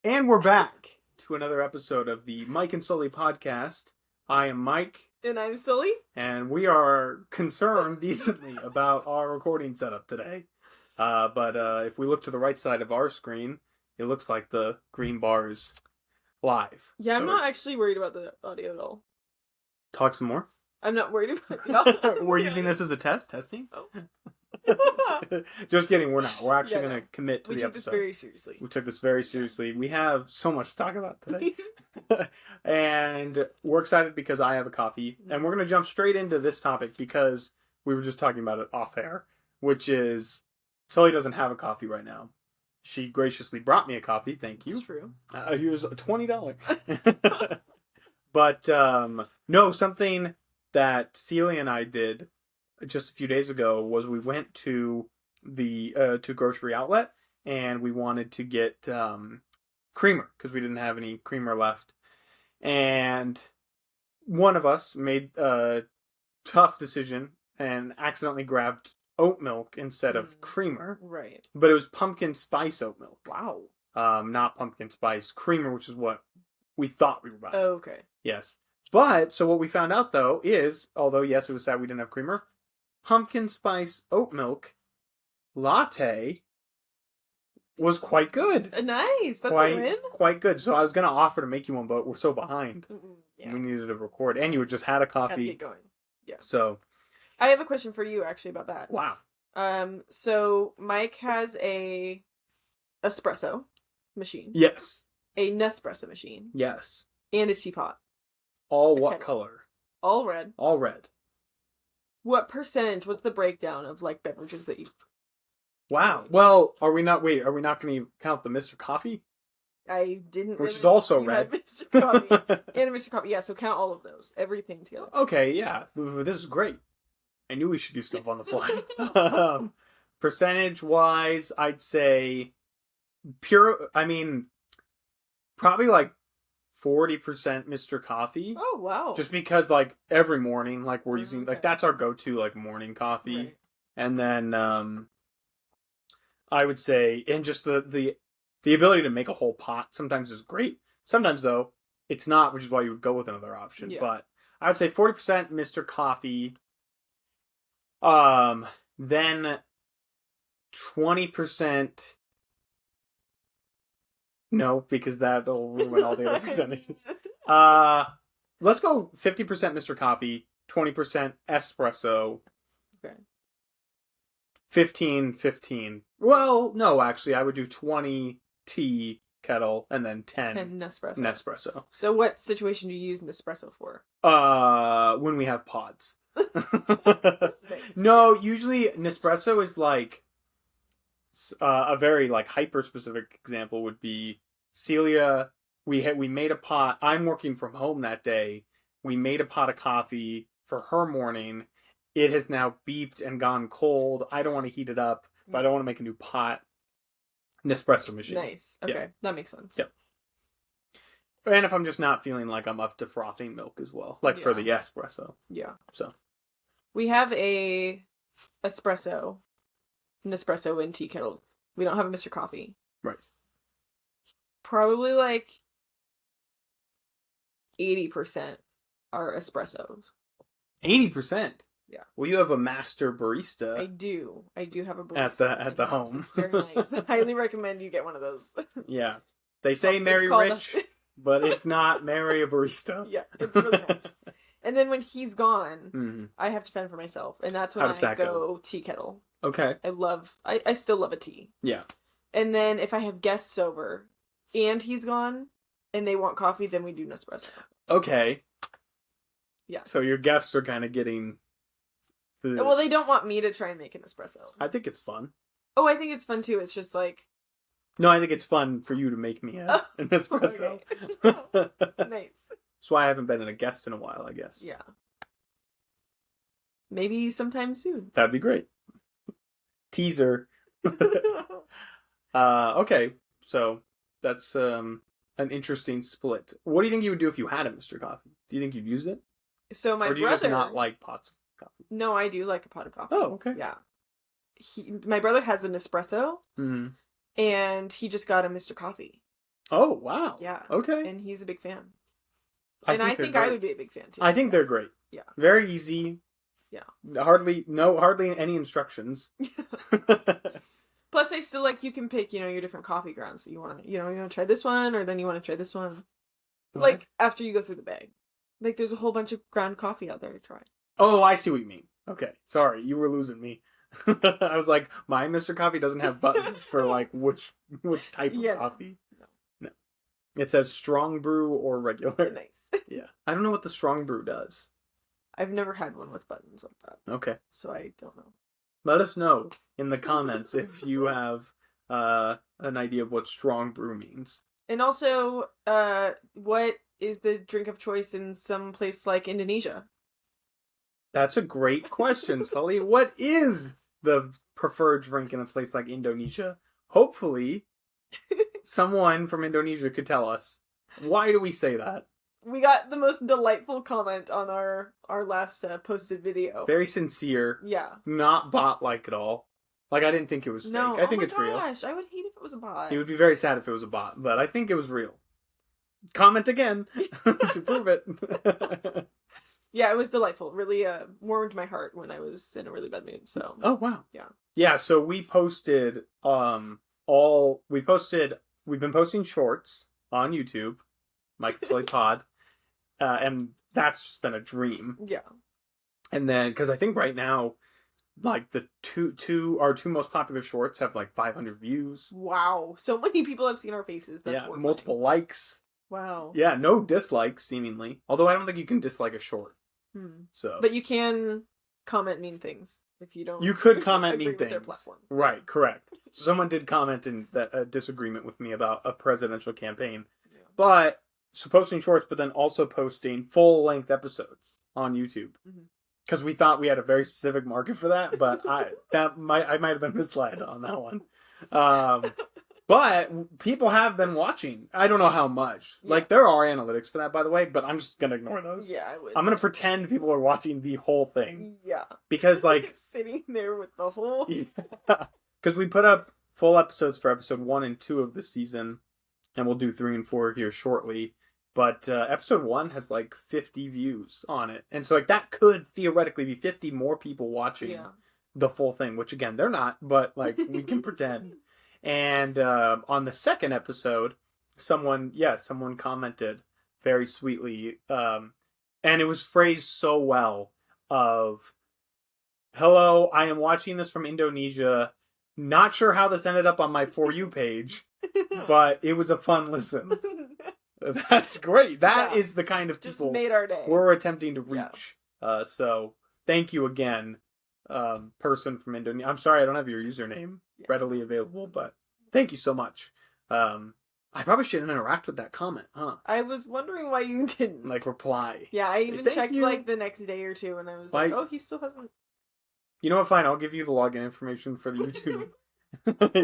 And we're back to another episode of the Mike and Sully podcast. I am Mike. And I'm Sully. And we are concerned decently about our recording setup today. But if we look to the right side of our screen, it looks like the green bar is live. Yeah, so I'm not actually worried about the audio at all. Talk some more. I'm not worried about the audio. We're using this as a testing? Oh. Just kidding, we're not. We're actually going to commit to the episode. We took this very seriously. We took this very seriously. We have so much to talk about today. And we're excited because I have a coffee. And we're going to jump straight into this topic because we were just talking about it off air, which is Sully doesn't have a coffee right now. She graciously brought me a coffee. Thank you. It's true. Here's $20. But no, something that Celia and I did just a few days ago was we went to the grocery outlet and we wanted to get creamer because we didn't have any creamer left, and one of us made a tough decision and accidentally grabbed oat milk instead of creamer. Right. But it was pumpkin spice oat milk. Wow. Not pumpkin spice creamer, which is what we thought we were buying. Oh, okay. Yes. But so what we found out though is, although yes, it was sad we didn't have creamer, pumpkin spice oat milk latte was quite good. Nice. That's a win. Quite good. So I was going to offer to make you one, but we're so behind. Yeah. We needed to record. And you just had a coffee. Had to get going. Yeah. So. I have a question for you actually about that. Wow. So Mike has a espresso machine. Yes. A Nespresso machine. Yes. And a teapot. All what color? All red. All red. What percentage? What's the breakdown of like beverages that you? Wow. Well, are we not going to count the Mr. Coffee? I didn't. Which is also red. Mr. Coffee and a Mr. Coffee. Yeah, so count all of those. Everything together. Okay, yeah. This is great. I knew we should do stuff on the fly. Percentage-wise, I'd say probably like 40% Mr. Coffee. Oh, wow. Just because, like, every morning, like, we're using, like, that's our go-to, like, morning coffee. Right. And then, I would say, and just the ability to make a whole pot sometimes is great. Sometimes, though, it's not, which is why you would go with another option. Yeah. But I would say 40% Mr. Coffee. Then 20%. No, because that'll ruin all the other percentages. Let's go 50% Mr. Coffee, 20% espresso. Okay. 15. Well, no, actually, I would do 20 tea kettle and then 10 Nespresso. So what situation do you use Nespresso for? When we have pods. No, usually Nespresso is like a very like hyper specific example would be Celia. We made a pot. I'm working from home that day. We made a pot of coffee for her morning. It has now beeped and gone cold. I don't want to heat it up, but I don't want to make a new pot. Nespresso machine. Nice. Okay, that makes sense. Yep. And if I'm just not feeling like I'm up to frothing milk as well, like for the espresso. Yeah. So we have a Nespresso and tea kettle. We don't have a Mr. Coffee. Right. Probably like 80% are espressos. 80%? Yeah. Well, you have a master barista. I do have a barista at the home. It's very nice. I highly recommend you get one of those. Yeah. They say marry rich, but if not, marry a barista. Yeah, it's really nice. And then when he's gone, I have to fend for myself, and that's when I go tea kettle. Okay. I still love a tea. Yeah. And then if I have guests over and he's gone and they want coffee, then we do Nespresso. Okay. Yeah. So your guests are kind of getting Well, they don't want me to try and make an espresso. I think it's fun. Oh, I think it's fun too. It's just like... No, I think it's fun for you to make me an espresso. Okay. Nice. That's why I haven't been a guest in a while, I guess. Yeah. Maybe sometime soon. That'd be great. Teaser. Okay, so that's an interesting split. What do you think you would do if you had a Mr. Coffee? Do you think you'd use it? So my brother... Or do you just not like pots of coffee? No, I do like a pot of coffee. Oh, okay. Yeah. My brother has an espresso, and he just got a Mr. Coffee. Oh, wow. Yeah. Okay. And he's a big fan. And I think I would be a big fan too. I think they're great. Yeah. Very easy. Yeah. Hardly any instructions. Plus, I still like you can pick, your different coffee grounds. So you want to try this one, or then you want to try this one. What? Like after you go through the bag, like there's a whole bunch of ground coffee out there to try. Oh, I see what you mean. Okay, sorry, you were losing me. I was like, my Mr. Coffee doesn't have buttons for like which type of coffee. No, it says strong brew or regular. Nice. Yeah, I don't know what the strong brew does. I've never had one with buttons like that. Okay, so I don't know. Let us know in the comments if you have an idea of what strong brew means. And also, what is the drink of choice in some place like Indonesia? That's a great question, Sully. What is the preferred drink in a place like Indonesia? Hopefully, someone from Indonesia could tell us. Why do we say that? We got the most delightful comment on our last posted video. Very sincere. Yeah. Not bot-like at all. Like, I didn't think it was fake. I think it's real. Oh my gosh, I would hate if it was a bot. It would be very sad if it was a bot, but I think it was real. Comment again to prove it. Yeah, it was delightful. Really warmed my heart when I was in a really bad mood. So. Oh wow. Yeah. Yeah. So we posted we've been posting shorts on YouTube, Mike and Sully Pod, and that's just been a dream. Yeah. And then because I think right now, like the our two most popular shorts have like 500 views. Wow, so many people have seen our faces. That's horrifying. Multiple likes. Wow. Yeah, no dislikes seemingly. Although I don't think you can dislike a short. So, but you can comment mean things if you don't. You could comment mean things. Their platform. Right, correct. Someone did comment in that disagreement with me about a presidential campaign, but so posting shorts, but then also posting full length episodes on YouTube because we thought we had a very specific market for that. But I might have been misled on that one. But people have been watching. I don't know how much. Yeah. Like, there are analytics for that, by the way, but I'm just going to ignore those. Yeah, I would. I'm going to pretend people are watching the whole thing. Yeah. Because, like... sitting there with the whole... Because we put up full episodes for episode 1 and 2 of the season, and we'll do 3 and 4 here shortly. But episode 1 has, like, 50 views on it. And so, like, that could theoretically be 50 more people watching the full thing, which, again, they're not, but, like, we can pretend. And on the second episode, someone commented very sweetly, and it was phrased so well of, "Hello, I am watching this from Indonesia. Not sure how this ended up on my For You page, but it was a fun listen." That's great. That is the kind of people just made our day. We're attempting to reach. Yeah. So thank you again. Person from Indonesia. I'm sorry I don't have your username readily available, but thank you so much. I probably shouldn't interact with that comment, huh? I was wondering why you didn't. Like, reply. Yeah, I even checked like the next day or two, and I was like, oh, he still hasn't. You know what, fine, I'll give you the login information for the YouTube.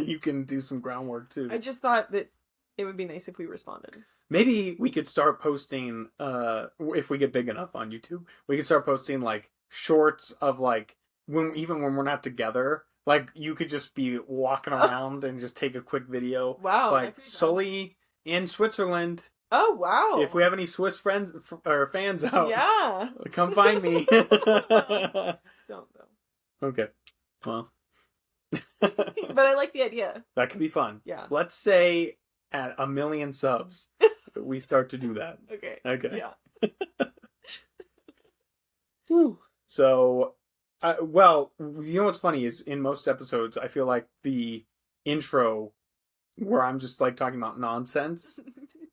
You can do some groundwork, too. I just thought that it would be nice if we responded. Maybe we could start posting, if we get big enough on YouTube, we could start posting, like, shorts of, like, even when we're not together, like, you could just be walking around and just take a quick video. Wow. Like, Sully in Switzerland. Oh, wow. If we have any Swiss friends or fans out, yeah, come find me. Don't, though. Okay. Well. But I like the idea. That could be fun. Yeah. Let's say at 1 million subs, we start to do that. Okay. Yeah. Whew. So... well, you know what's funny is in most episodes, I feel like the intro, where I'm just like talking about nonsense,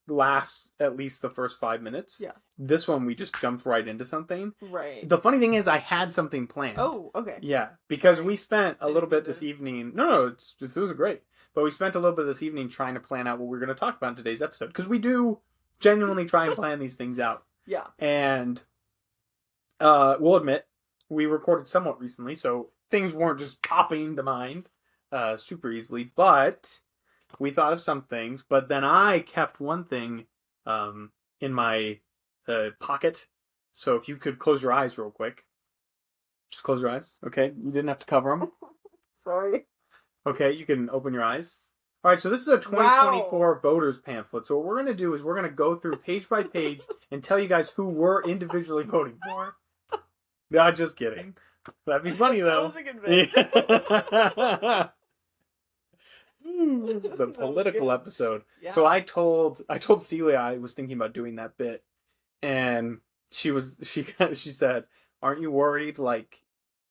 lasts at least the first 5 minutes. Yeah. This one, we just jumped right into something. Right. The funny thing is, I had something planned. Oh, okay. Yeah, because we spent a little bit this evening. No, it was great. But we spent a little bit this evening trying to plan out what we're going to talk about in today's episode. Because we do genuinely try and plan these things out. Yeah. And we'll admit, we recorded somewhat recently, so things weren't just popping to mind super easily. But we thought of some things. But then I kept one thing in my pocket. So if you could close your eyes real quick. Just close your eyes. Okay, you didn't have to cover them. Sorry. Okay, you can open your eyes. All right, so this is a 2024 voters pamphlet. So what we're going to do is we're going to go through page by page and tell you guys who we're individually voting for. No, just kidding. That'd be funny, though. That was a good bit. The political episode. Yeah. So I told Celia I was thinking about doing that bit, and she said, "Aren't you worried? Like,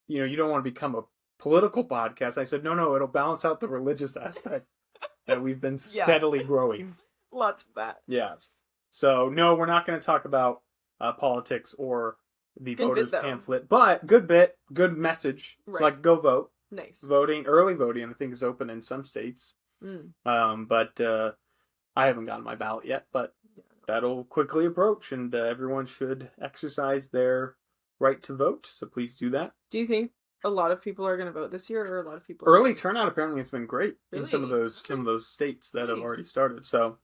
you don't want to become a political podcast?" I said, "No, it'll balance out the religious aspect that we've been steadily growing." Lots of that. Yeah. So no, we're not going to talk about politics or the voters pamphlet, but good message. Right. Like, go vote. Nice. Early voting, I think, is open in some states. But I haven't gotten my ballot yet, but that'll quickly approach, and everyone should exercise their right to vote. So please do that. Do you think a lot of people are going to vote this year, or a lot of people? Early turnout apparently has been great in some of those states that have Nice. already started. So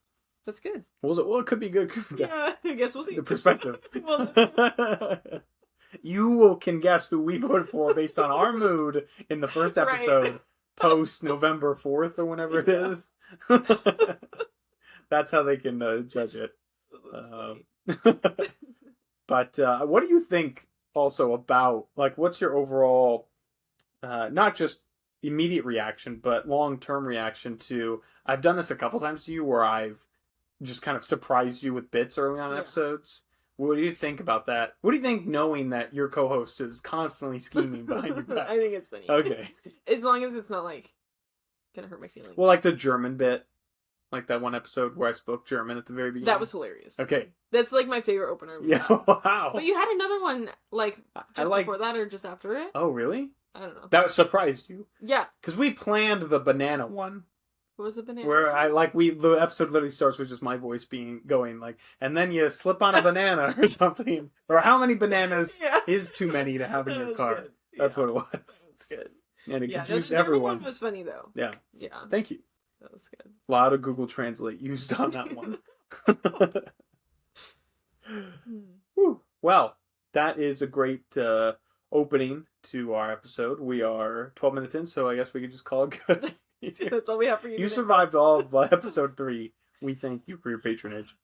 that's good. Well, it could be good. Yeah, I guess we'll see. The perspective. Well, you can guess who we voted for based on our mood in the first episode, post November 4th or whenever it is. That's how they can judge it. But what do you think also about, like, what's your overall, not just immediate reaction, but long-term reaction to, I've done this a couple times to you where I've just kind of surprised you with bits early on episodes. What do you think about that? What do you think knowing that your co-host is constantly scheming behind your back? I think it's funny. Okay. As long as it's not, like, gonna hurt my feelings. Well, like the German bit. Like that one episode where I spoke German at the very beginning. That was hilarious. Okay. That's, like, my favorite opener. Yeah, wow. But you had another one, like, just before that or just after it? Oh, really? I don't know. That surprised you? Yeah. Because we planned the banana one. What was the banana? Where the episode literally starts with just my voice going like, and then you slip on a banana or something. Or how many bananas is too many to have in your car? Good. That's what it was. That's good. And it confused everyone. That was funny, though. Yeah. Yeah. Thank you. That was good. A lot of Google Translate used on that one. Well, that is a great opening to our episode. We are 12 minutes in, so I guess we could just call it good. That's all we have for you. You survived all of episode 3. We thank you for your patronage.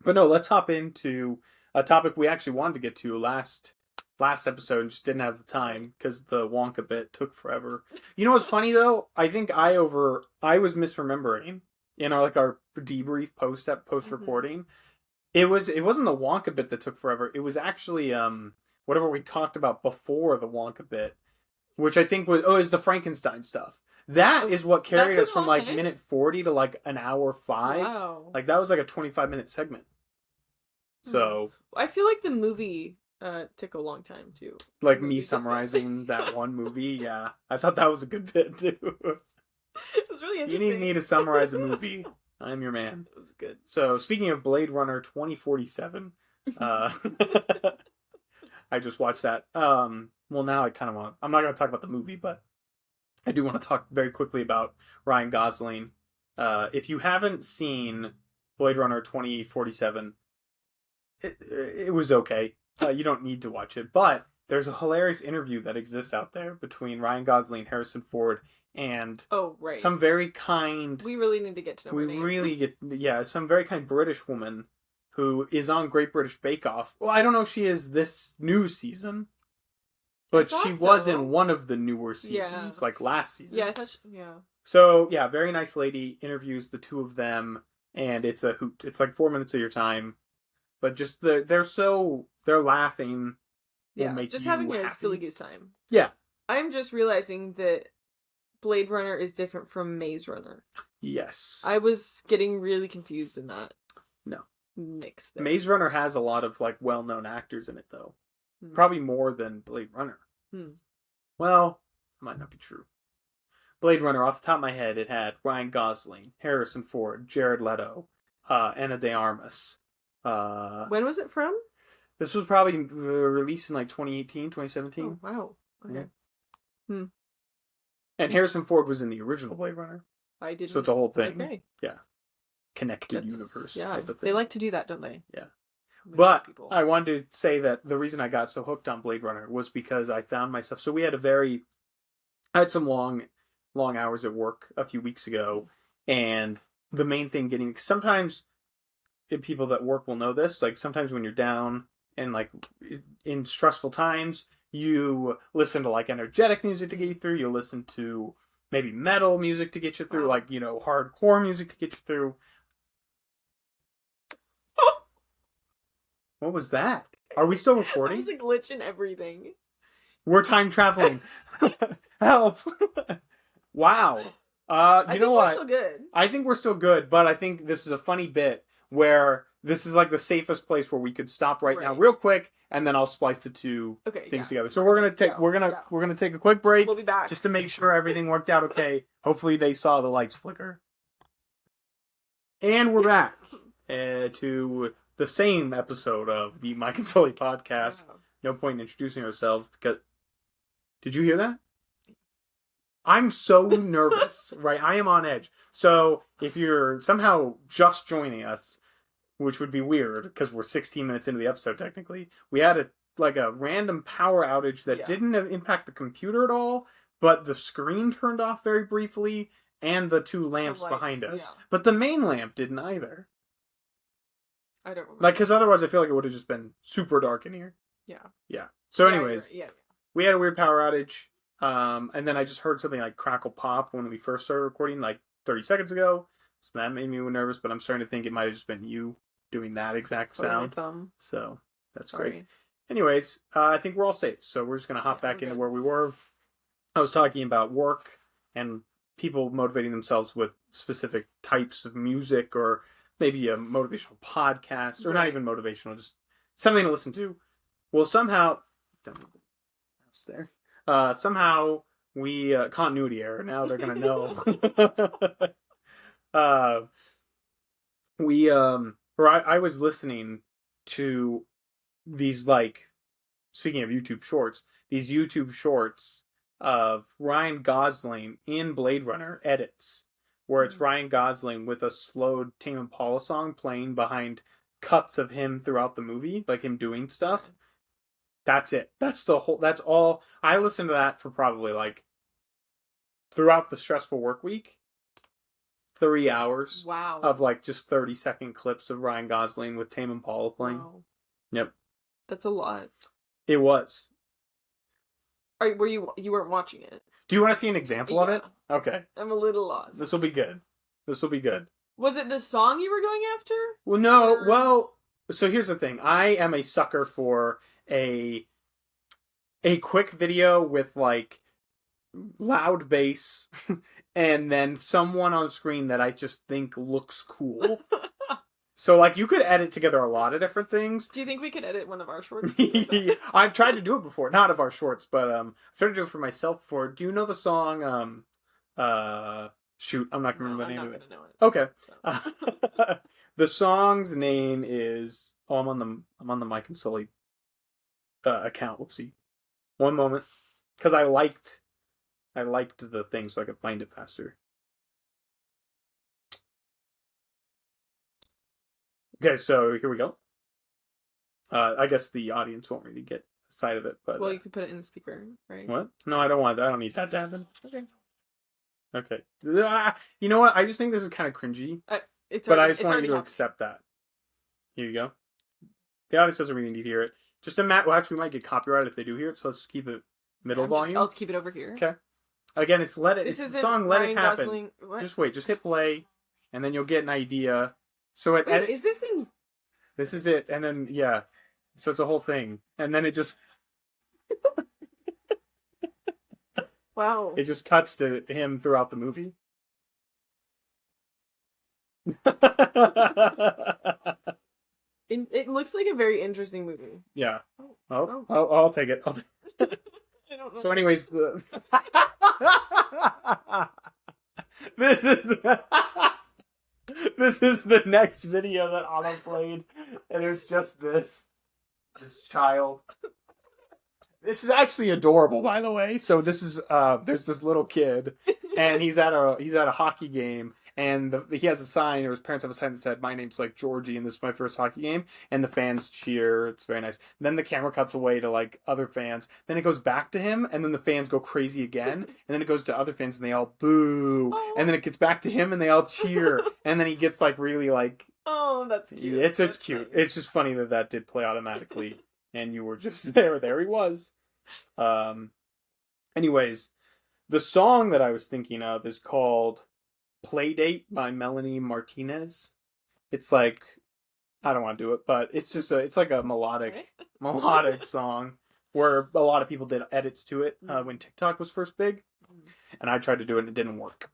But no, let's hop into a topic we actually wanted to get to last episode and just didn't have the time because the Wonka bit took forever. You know what's funny though? I think I was misremembering in our debrief post recording. It wasn't the Wonka bit that took forever. It was actually whatever we talked about before the Wonka bit, which I think is the Frankenstein stuff. That is what carried us from like minute 40 to like an hour 5. Wow. Like that was like a 25-minute segment. So I feel like the movie took a long time too. Like me summarizing that one movie, yeah. I thought that was a good bit too. It was really interesting. You need me to summarize a movie. I'm your man. It was good. So speaking of Blade Runner 2047, I just watched that. Well, now I kind of want. I'm not going to talk about the movie, but I do want to talk very quickly about Ryan Gosling. If you haven't seen Blade Runner 2047, it was okay. You don't need to watch it, but there's a hilarious interview that exists out there between Ryan Gosling, Harrison Ford, and some very kind. We really need to get to know her name. Some very kind British woman who is on Great British Bake Off. Well, I don't know if she is this new season, but she was in one of the newer seasons, like last season. Yeah, I thought. So yeah, very nice lady, interviews the two of them, and it's a hoot. It's like 4 minutes of your time, but just they're laughing. Yeah, just having a silly goose time. Yeah, I'm just realizing that Blade Runner is different from Maze Runner. Yes, I was getting really confused in that. No, mix there. Maze Runner has a lot of like well-known actors in it, though. Probably more than Blade Runner. Well, might not be true. Blade Runner, off the top of my head, it had Ryan Gosling, Harrison Ford, Jared Leto, Ana de Armas. When was it from? This was probably released in like 2018, 2017. Oh, wow. Okay. Yeah. And Harrison Ford was in the original Blade Runner. I didn't. So it's a whole thing. Okay. Yeah. Connected universe. Yeah. They like to do that, don't they? Yeah. But I wanted to say that the reason I got so hooked on Blade Runner was because I found myself. So I had some long hours at work a few weeks ago, And the main thing sometimes people that work will know this, like sometimes when you're down and like in stressful times, you listen to like energetic music to get you through. You listen to maybe metal music to get you through, like, you know, hardcore music to get you through. What was that? Are we still recording? That was a glitch in everything. We're time traveling. Help. Wow. You know what? We're still good. I think we're still good, but I think this is a funny bit where this is like the safest place where we could stop right now real quick, and then I'll splice the two things together. So we're gonna take a quick break. We'll be back just to make sure everything worked out okay. Hopefully they saw the lights flicker. And we're back to the same episode of the Mike and Sully podcast. Wow. No point in introducing ourselves because did you hear that? I'm so nervous, right? I am on edge. So if you're somehow just joining us, which would be weird because we're 16 minutes into the episode technically, we had a random power outage that didn't impact the computer at all, but the screen turned off very briefly and the two lamps behind us. Yeah. But the main lamp didn't either. I don't remember. Like, because otherwise I feel like it would have just been super dark in here. Yeah. Yeah. So anyways, we had a weird power outage. And then I just heard something like crackle pop when we first started recording, like 30 seconds ago. So that made me nervous, but I'm starting to think it might have just been you doing that exact sound. So that's great. Anyways, I think we're all safe. So we're just going to hop back into where we were. I was talking about work and people motivating themselves with specific types of music or maybe a motivational podcast or not even motivational, just something to listen to. Well, somehow, there. Somehow we continuity error. Now they're gonna know. I was listening to these, like, speaking of YouTube shorts, these YouTube shorts of Ryan Gosling in Blade Runner edits, where it's Ryan Gosling with a slowed Tame Impala song playing behind cuts of him throughout the movie, like him doing stuff. That's it. That's all. I listened to that for probably like throughout the stressful work week. 3 hours. Wow. Of like just 30-second clips of Ryan Gosling with Tame Impala playing. Wow. Yep. That's a lot. It was. Were you weren't watching it? Do you want to see an example of it? Okay. I'm a little lost. This will be good. Was it the song you were going after? Well, no. Well, so here's the thing. I am a sucker for a quick video with like loud bass and then someone on screen that I just think looks cool. So like you could edit together a lot of different things. Do you think we could edit one of our shorts? I've tried to do it before, not of our shorts, but I've tried to do it for myself before. Do you know the song shoot, I'm not gonna remember the name of it. Okay. So. The song's name is I'm on the Mike and Sully account. Whoopsie. One moment. Because I liked the thing so I could find it faster. Okay, so here we go. I guess the audience won't really get a sight of it, but well, you could put it in the speaker, right? What? No, I don't want that. I don't need that to happen. Okay. You know what? I just think this is kind of cringy. I just want you to accept that. Here you go. The audience doesn't really need to hear it. Just well, actually, we might get copyrighted if they do hear it, so let's keep it middle volume. I'll keep it over here. Okay. Again, it's Let It. It's the song Let It Happen. Gosling, just wait. Just hit play, and then you'll get an idea. So is this in? This is it, and then yeah. So it's a whole thing, and then it just. Wow. It just cuts to him throughout the movie. It looks like a very interesting movie. Yeah. I'll take it. I don't know. So anyways, this is the next video that Anna played, and it's just this child. This is actually adorable, by the way. So this is there's this little kid, and he's at a hockey game, and he has a sign, or his parents have a sign that said, "My name's like Georgie, and this is my first hockey game." And the fans cheer. It's very nice. Then the camera cuts away to like other fans. Then it goes back to him, and then the fans go crazy again. And then it goes to other fans, and they all boo. Oh. And then it gets back to him, and they all cheer. And then he gets like really like. Oh, that's cute. It's cute. Nice. It's just funny that did play automatically, and you were just there. There he was. Anyways, the song that I was thinking of is called "Playdate" by Melanie Martinez. It's like, I don't want to do it, but it's just it's like a melodic song where a lot of people did edits to it when TikTok was first big, and I tried to do it and it didn't work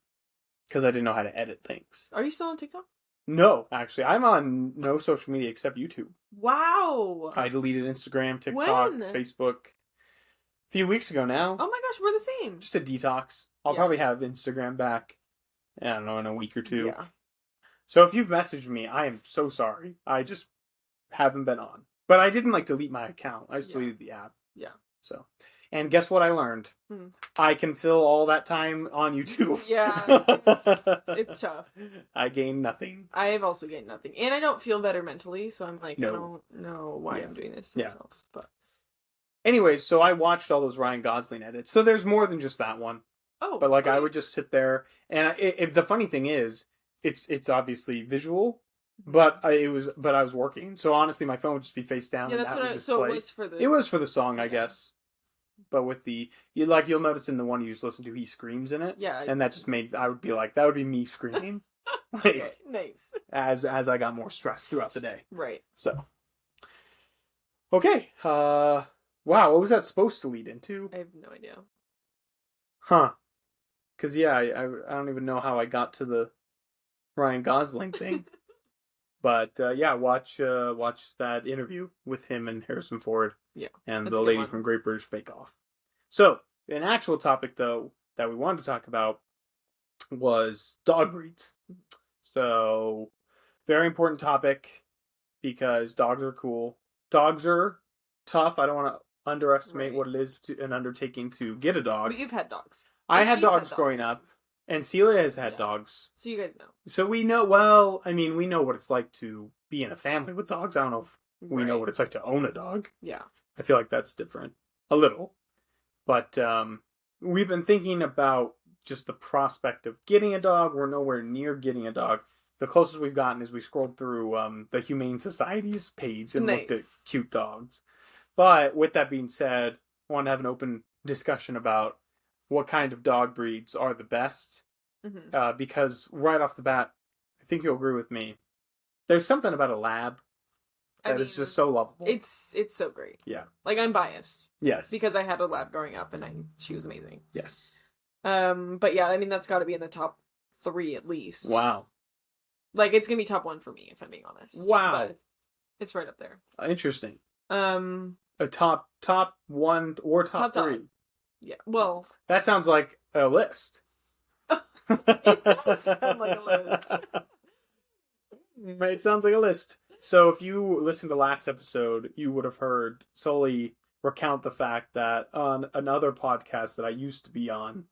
because I didn't know how to edit things. Are you still on TikTok? No, actually, I'm on no social media except YouTube. Wow. I deleted Instagram, TikTok, When? Facebook a few weeks ago now. Oh my gosh, we're the same. Just a detox. I'll probably have Instagram back, I don't know, in a week or two. Yeah. So if you've messaged me, I am so sorry. I just haven't been on. But I didn't like delete my account. I just deleted the app. Yeah. So, and guess what I learned? I can fill all that time on YouTube. Yeah. It's tough. I gain nothing. I have also gained nothing. And I don't feel better mentally, so I'm like, No. I don't know why I'm doing this to myself. But anyways, so I watched all those Ryan Gosling edits. So there's more than just that one. Oh. But like okay. I would just sit there, and the funny thing is, it's obviously visual, but I was working. So honestly, my phone would just be face down. Yeah, that's what I. So play. It was for the song, I guess. But with you'll notice in the one you just listen to, he screams in it. Yeah. And that just made, I would be like, that would be me screaming. Like, okay, nice. As I got more stressed throughout the day. Right. So. Okay. Wow, what was that supposed to lead into? I have no idea. Huh. Because, yeah, I don't even know how I got to the Ryan Gosling thing. But, yeah, watch that interview with him and Harrison Ford. Yeah. And the lady from Great British Bake Off. So, an actual topic, though, that we wanted to talk about was dog breeds. So, very important topic because dogs are cool. Dogs are tough. I don't want to underestimate what it is an undertaking to get a dog. But you've had dogs. I had dogs growing up, and Celia has had dogs. So you guys know. So we know, well, I mean, we know what it's like to be in a family with dogs. I don't know if we know what it's like to own a dog. Yeah. I feel like that's different. A little. But we've been thinking about just the prospect of getting a dog. We're nowhere near getting a dog. The closest we've gotten is we scrolled through the Humane Society's page and looked at cute dogs. But with that being said, I want to have an open discussion about what kind of dog breeds are the best. Mm-hmm. Because right off the bat, I think you'll agree with me. There's something about a lab that is just so lovable. It's so great. Yeah. Like, I'm biased. Yes. Because I had a lab growing up and she was amazing. Yes. But yeah, I mean, that's got to be in the top 3 at least. Wow. Like, it's going to be top 1 for me, if I'm being honest. Wow. But it's right up there. Interesting. A top 1 or top 3. Yeah. Well. That sounds like a list. It does sound like a list. It sounds like a list. So if you listened to last episode, you would have heard Sully recount the fact that on another podcast that I used to be on,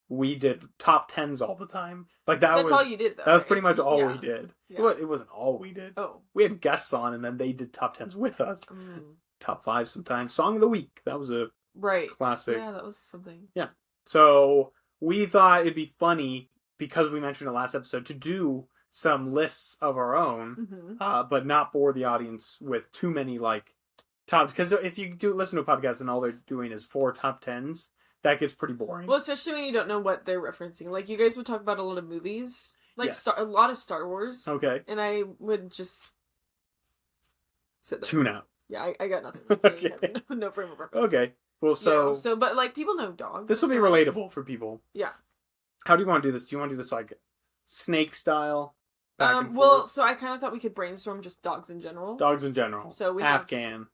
we did top 10s all the time. Like that's all you did, though. That was pretty much all we did. Yeah. It wasn't all we did. Oh. We had guests on, and then they did top 10s with us. Top 5 sometimes. Song of the week. That was a classic. Yeah, that was something. Yeah. So we thought it'd be funny, because we mentioned it last episode, to do some lists of our own, but not bore the audience with too many tops. Because if you listen to a podcast and all they're doing is 4 top 10s, that gets pretty boring. Well, especially when you don't know what they're referencing. Like, you guys would talk about a lot of movies, like a lot of Star Wars. Okay. And I would just sit there. Tune out. Yeah, I got nothing. Okay. No frame of reference. Okay. Well, so but like, people know dogs. This will be relatable for people. Yeah. How do you want to do this? Do you want to do this like snake style? Well, so I kind of thought we could brainstorm just dogs in general. Dogs in general. So we Afghan.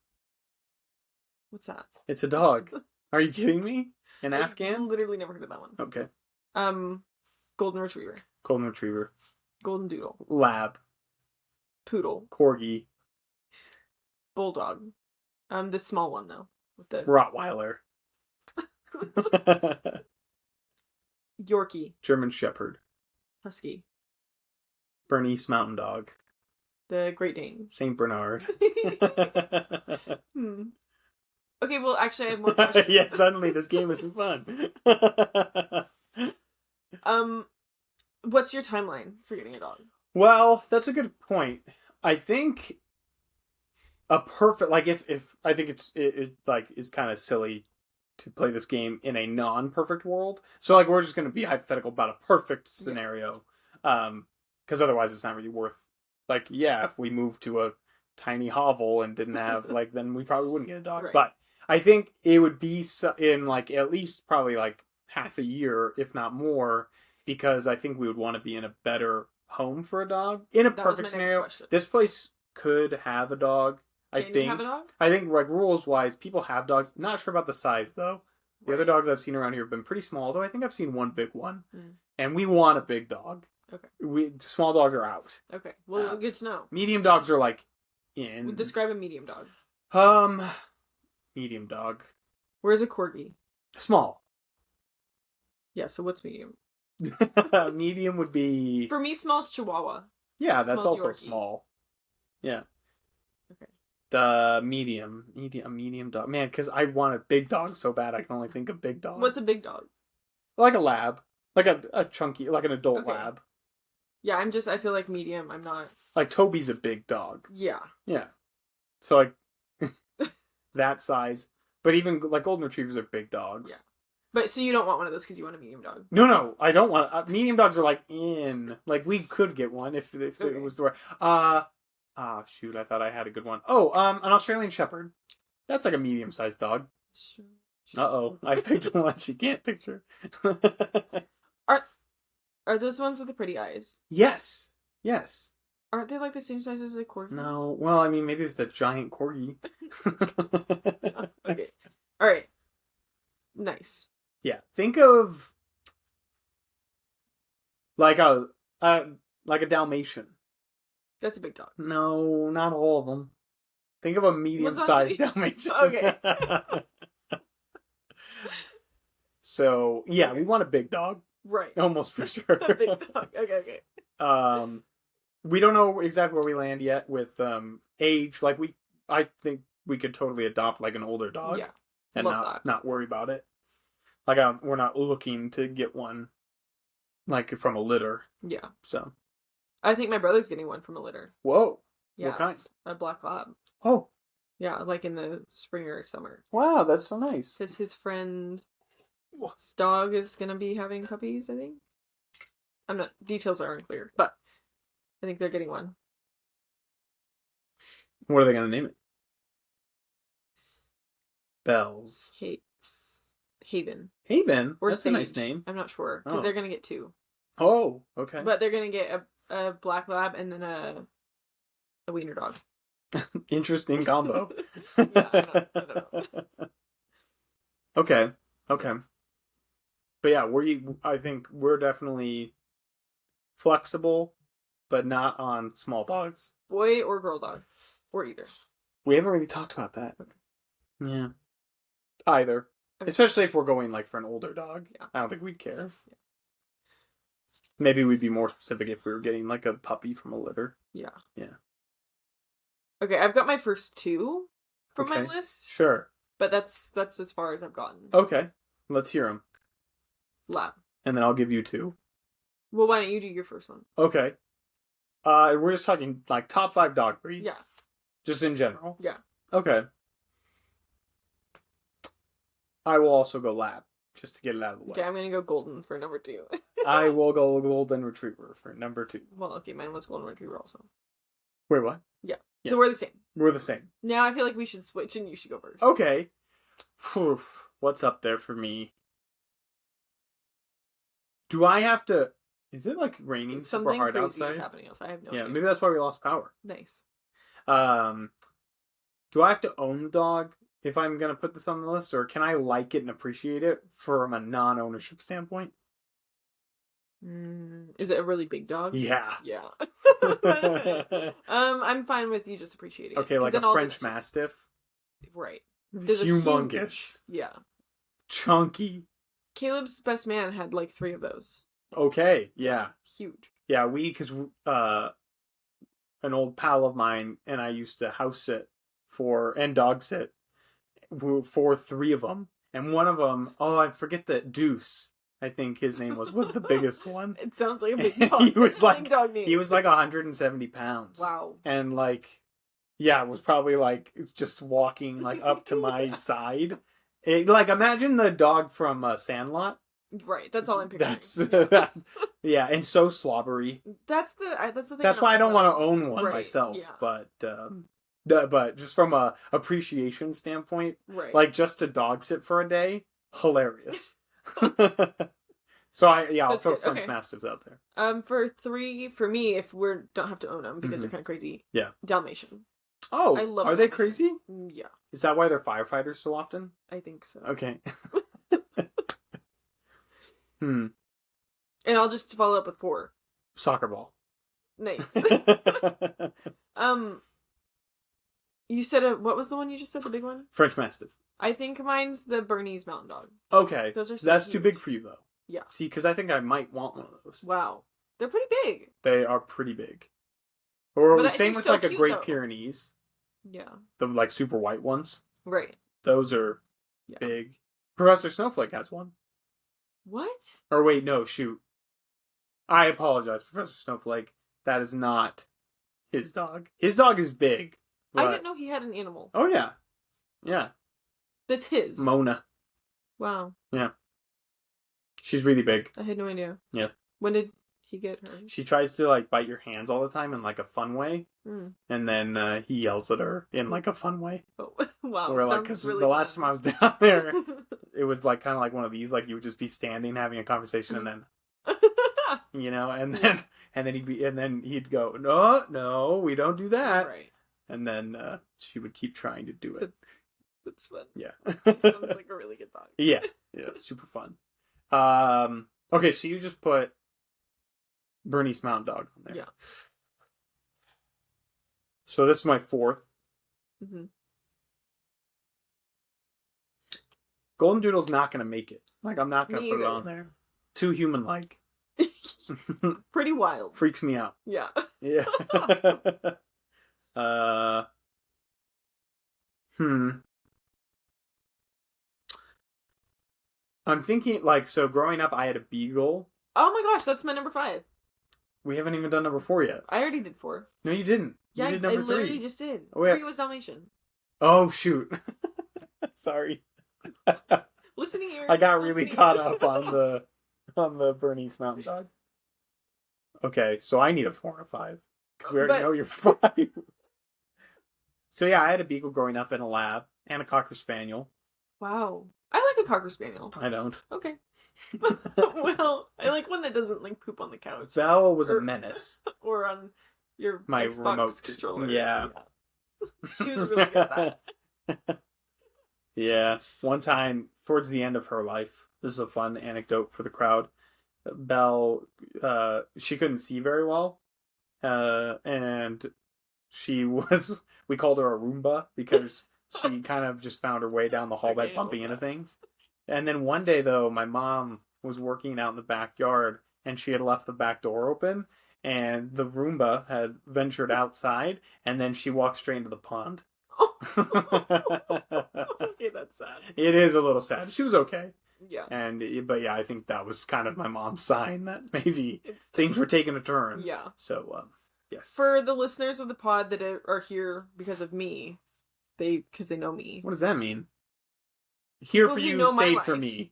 What's that? It's a dog. Are you kidding me? An Afghan? Literally never heard of that one. Okay. Golden Retriever. Golden Retriever. Golden Doodle. Lab. Poodle. Corgi. Bulldog. The small one though. With the Rottweiler. Yorkie. German Shepherd. Husky. Bernese Mountain Dog. The Great Danes. Saint Bernard. Hmm. Okay, well, actually, I have more questions. Yeah, suddenly this game isn't fun. What's your timeline for getting a dog? Well, that's a good point. I think a perfect, like, if I think it like is kind of silly to play this game in a non-perfect world. So like we're just going to be hypothetical about a perfect scenario, because otherwise it's not really worth. Like, yeah, if we moved to a tiny hovel and didn't have like, then we probably wouldn't get a dog. Right. But I think it would be in like at least probably like half a year, if not more, because I think we would want to be in a better home for a dog. In a perfect scenario, this place could have a dog. Can you have a dog? I think, like, rules wise, people have dogs. Not sure about the size though. The other dogs I've seen around here have been pretty small, though I think I've seen one big one. And we want a big dog. Okay. Small dogs are out. Okay. Well, good to know. Medium dogs are like in. Describe a medium dog. Medium dog. Where's a corgi? Small. Yeah. So what's medium? Medium would be. For me, small's Chihuahua. Yeah, that's Small's also Yorkie. small. Yeah. Okay. Medium dog. Man, because I want a big dog so bad, I can only think of big dogs. What's a big dog? Like a lab. Like a chunky, like an adult lab. Yeah, I feel like medium. I'm not. Like Toby's a big dog. Yeah. Yeah. So like that size. But even like golden retrievers are big dogs. Yeah. But so you don't want one of those because you want a medium dog? No, I don't want. Medium dogs are like like we could get one if it was the right. Shoot, I thought I had a good one. Oh, an Australian Shepherd. That's like a medium-sized dog. Sure. Uh-oh, I picked one she can't picture. Are those ones with the pretty eyes? Yes. Aren't they like the same size as a corgi? No, well, I mean, maybe it's a giant corgi. Okay. All right. Nice. Yeah, think of like a Dalmatian. That's a big dog. No, not all of them. Think of a medium-sized Dalmatian. Okay. So, yeah, we want a big dog. Right. Almost for sure. A big dog. Okay. We don't know exactly where we land yet with age. Like I think we could totally adopt like an older dog. Yeah. And not worry about it. Like we're not looking to get one like from a litter. Yeah. So I think my brother's getting one from a litter. Whoa. Yeah. What kind? A black lab. Oh. Yeah, like in the spring or summer. Wow, that's so nice. Because his friend's dog is gonna be having puppies, I think. Details are unclear, but I think they're getting one. What are they gonna name it? Bells. Haven. Haven? Or That's Sage. a nice name. I'm not sure. Because they're gonna get two. Oh, okay. But they're gonna get a black lab and then a wiener dog. Interesting combo. Yeah, I know. Okay. But yeah, I think we're definitely flexible, but not on small dogs. Boy or girl dog? Or either. We haven't really talked about that. Yeah. Either. Okay. Especially if we're going like for an older dog. Yeah. I don't think we'd care. Yeah. Maybe we'd be more specific if we were getting like a puppy from a litter. Yeah. Yeah. Okay, I've got my first two from my list. Sure. But that's as far as I've gotten. Okay. Let's hear them. Lab. And then I'll give you two. Well, why don't you do your first one? Okay. We're just talking like top 5 dog breeds. Yeah. Just in general. Yeah. Okay. I will also go lab, just to get it out of the way. Okay, I'm gonna go golden for number 2. I will go golden retriever for number 2. Well, okay, mine was golden retriever also. Wait, what? Yeah. So we're the same. We're the same. Now I feel like we should switch and you should go first. Okay. Oof. What's up there for me? Do I have to... Is it like raining super hard outside? Something crazy is happening outside. I have no idea. Yeah, maybe that's why we lost power. Nice. Do I have to own the dog if I'm going to put this on the list? Or can I like it and appreciate it from a non-ownership standpoint? Is it a really big dog? Yeah. Yeah. I'm fine with you just appreciating it. Okay, like a French Mastiff. Right. Humongous. Yeah. Chunky. Caleb's best man had like 3 of those. Okay, yeah. Huge. Yeah, because an old pal of mine and I used to house sit and dog sit for three of them, and one of them, oh, I forget that Deuce. I think his name was the biggest one. It sounds like a big dog. He was like big dog name. he was like 170 pounds. Wow. And like, yeah, it was probably like just walking like up to my side. Like imagine the dog from Sandlot. Right, that's all I'm picturing. Yeah, and so slobbery. That's the thing. That's why I don't want to own one Right, myself. yeah. But just from a appreciation standpoint, right. like just to dog sit for a day, hilarious. So I'll throw French Mastiffs out there. For 3, for me, if don't have to own them because they're kind of crazy. Yeah. I Dalmatian. love. Are they crazy? Yeah. Is that why they're firefighters so often? I think so. Okay. And I'll just follow up with 4. Soccer ball. Nice. You said what was the one you just said? The big one? French Mastiff. I think mine's the Bernese Mountain Dog. Okay. Those are That's too big for you though. Yeah. See, because I think I might want one of those. Wow. They're pretty big. They are pretty big. Or same with so like a Great though. Pyrenees. Yeah. The like super white ones. Right. Those are big. Professor Snowflake has one. What? Or wait, no, shoot. I apologize, Professor Snowflake. That is not his dog. His dog is big. I didn't know he had an animal. Oh yeah. Yeah. That's his. Mona. Wow. Yeah. She's really big. I had no idea. Yeah. When did he get her? She tries to like bite your hands all the time in like a fun way. And then he yells at her in like a fun way. Oh, wow. Where like, because the last time I was down there, it was like kind of like one of these, like you would just be standing having a conversation and then, and then he'd go, no, we don't do that. Right. And then she would keep trying to do it. That's fun. Yeah. Sounds like a really good dog. Yeah, super fun. Okay, so you just put Bernese Mountain Dog on there. Yeah. So this is my 4th. Mm-hmm. Golden Doodle's not going to make it. Like, I'm not going to put it on there. Too human-like. Pretty wild. Freaks me out. Yeah. Yeah. I'm thinking, like, so growing up, I had a beagle. Oh my gosh, that's my number 5. We haven't even done number 4 yet. I already did 4. No, you didn't. Yeah, you did number I literally 3. just did. Oh, yeah. 3 was Dalmatian. Oh, shoot. Sorry. Listening ears. I got really caught up on the Bernese Mountain Dog. Okay, so I need a 4 and a 5. Because we already know you're 5. So yeah, I had a beagle growing up and a lab and a Cocker Spaniel. Wow. I like a Cocker Spaniel. I don't. Okay. Well, I like one that doesn't like poop on the couch. Belle was a menace. Or on your my Xbox remote controller. Yeah. She was really good at that. Yeah. One time, towards the end of her life, this is a fun anecdote for the crowd. Belle, she couldn't see very well. And we called her a Roomba because she kind of just found her way down the hall by bumping into things. And then one day, though, my mom was working out in the backyard and she had left the back door open and the Roomba had ventured outside and then she walked straight into the pond. Okay, that's sad. It is a little sad. She was okay. Yeah. But yeah, I think that was kind of my mom's sign that maybe things were taking a turn. Yeah. So, yes. For the listeners of the pod that are here because of me, because they know me. What does that mean? Here for you, stayed for me.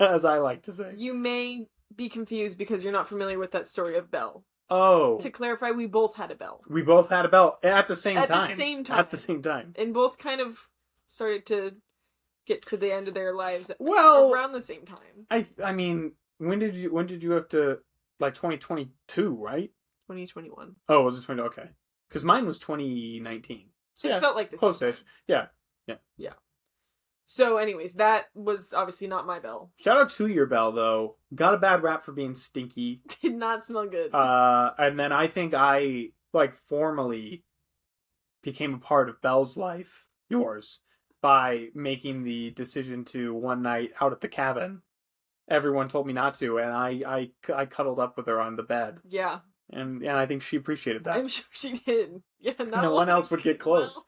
As I like to say. You may be confused because you're not familiar with that story of Belle. Oh. To clarify, we both had a Belle. We both had a Belle at the same time. At the same time. At the same time. And both kind of started to get to the end of their lives around the same time. I mean, when did you have to, like 2022, right? 2021. Oh, was it 20? Okay. Because mine was 2019. So it felt like this. Close-ish. Yeah. So anyways, that was obviously not my Belle. Shout out to your Belle, though. Got a bad rap for being stinky. Did not smell good. And then I think I, formally became a part of Belle's life, yours, by making the decision to one night out at the cabin everyone told me not to, and I cuddled up with her on the bed, Yeah. and I think she appreciated that. I'm sure she did. Yeah, not No a one lot else of would get people- close.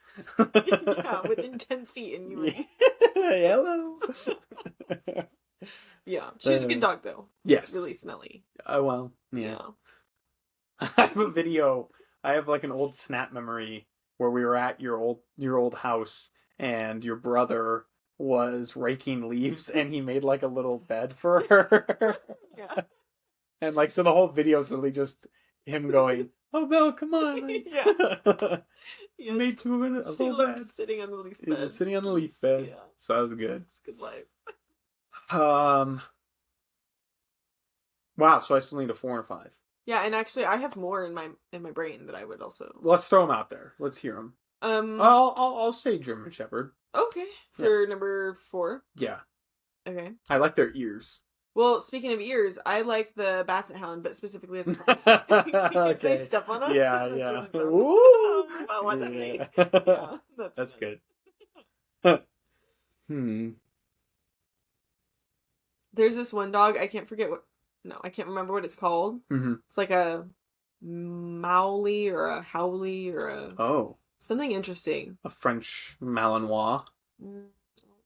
yeah, within 10 feet, and you were. Hello. Yeah, she's a good dog though. Yes. Just really smelly. Well, yeah. I have a video. I have like an old snap memory where we were at your old house, and your brother was raking leaves, and he made like a little bed for her. Yeah. And like, so the whole video is literally just him going, "Oh, Belle, come on!" Like, Yeah. Yes. made you a He little loves bed. sitting on the leaf He bed. was sitting on the leaf bed. Yeah. So that was good. It's a good life. Wow. So I still need a 4 and a 5. Yeah, and actually, I have more in my brain that I would also. Let's throw them out there. Let's hear them. I'll say German Shepherd. Okay, for number 4. Yeah. Okay. I like their ears. Well, speaking of ears, I like the Basset Hound, but specifically as a company. Because they step on them. Yeah, That's yeah. really fun. Ooh! Oh, what's happening? Yeah. Yeah, That's fun. good. There's this one dog, I can't remember what it's called. Mm-hmm. It's like a Mowley or a Howley or a something interesting. A French Malinois. Mm.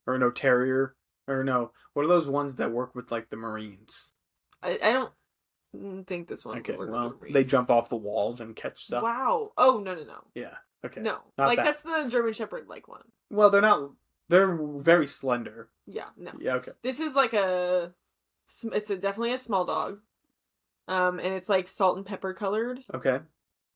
Or no, Terrier. Or no, what are those ones that work with like the Marines? I don't think this one. Okay, would work well, with the they Marines. jump off the walls and catch stuff. Wow. Oh, no. Yeah. Okay. No. Not like that. that's the German Shepherd like one. Well, they're not. They're very slender. Yeah. No. Yeah. Okay. This is like definitely a small dog. And it's like salt and pepper colored. Okay.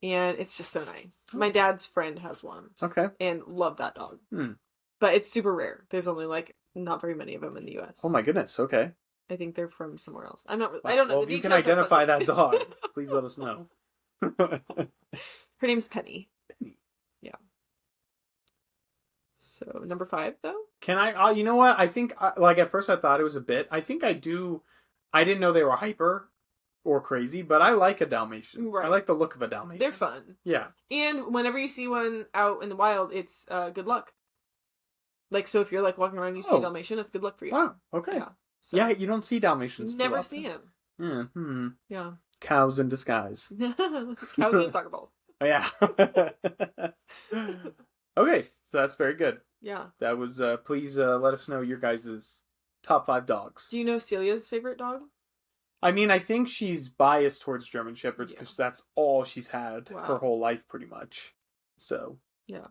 And it's just so nice. My dad's friend has one. Okay. And love that dog. Hmm. But it's super rare. There's only like not very many of them in the U.S. Oh my goodness. Okay. I think they're from somewhere else. I'm not. I don't know. Well, The if you can details are identify fuzzy. that dog, please let us know. Her name's Penny. Penny. Yeah. So number 5 though. Can I? You know what? I think like at first I thought it was a bit. I think I do. I didn't know they were hyper or crazy, but I like a Dalmatian. Right. I like the look of a Dalmatian. They're fun. Yeah. And whenever you see one out in the wild, it's good luck. Like, so if you're like walking around, you see a Dalmatian, it's good luck for you. Wow. Okay. Yeah. So, Yeah, you don't see Dalmatians. never see him. Mm-hmm. Yeah. Cows in disguise. Cows and soccer balls. Oh, yeah. Okay, so that's very good. Yeah. That was. Please let us know your guys' top 5 dogs. Do you know Celia's favorite dog? I mean, I think she's biased towards German Shepherds because that's all she's had her whole life, pretty much. So yeah,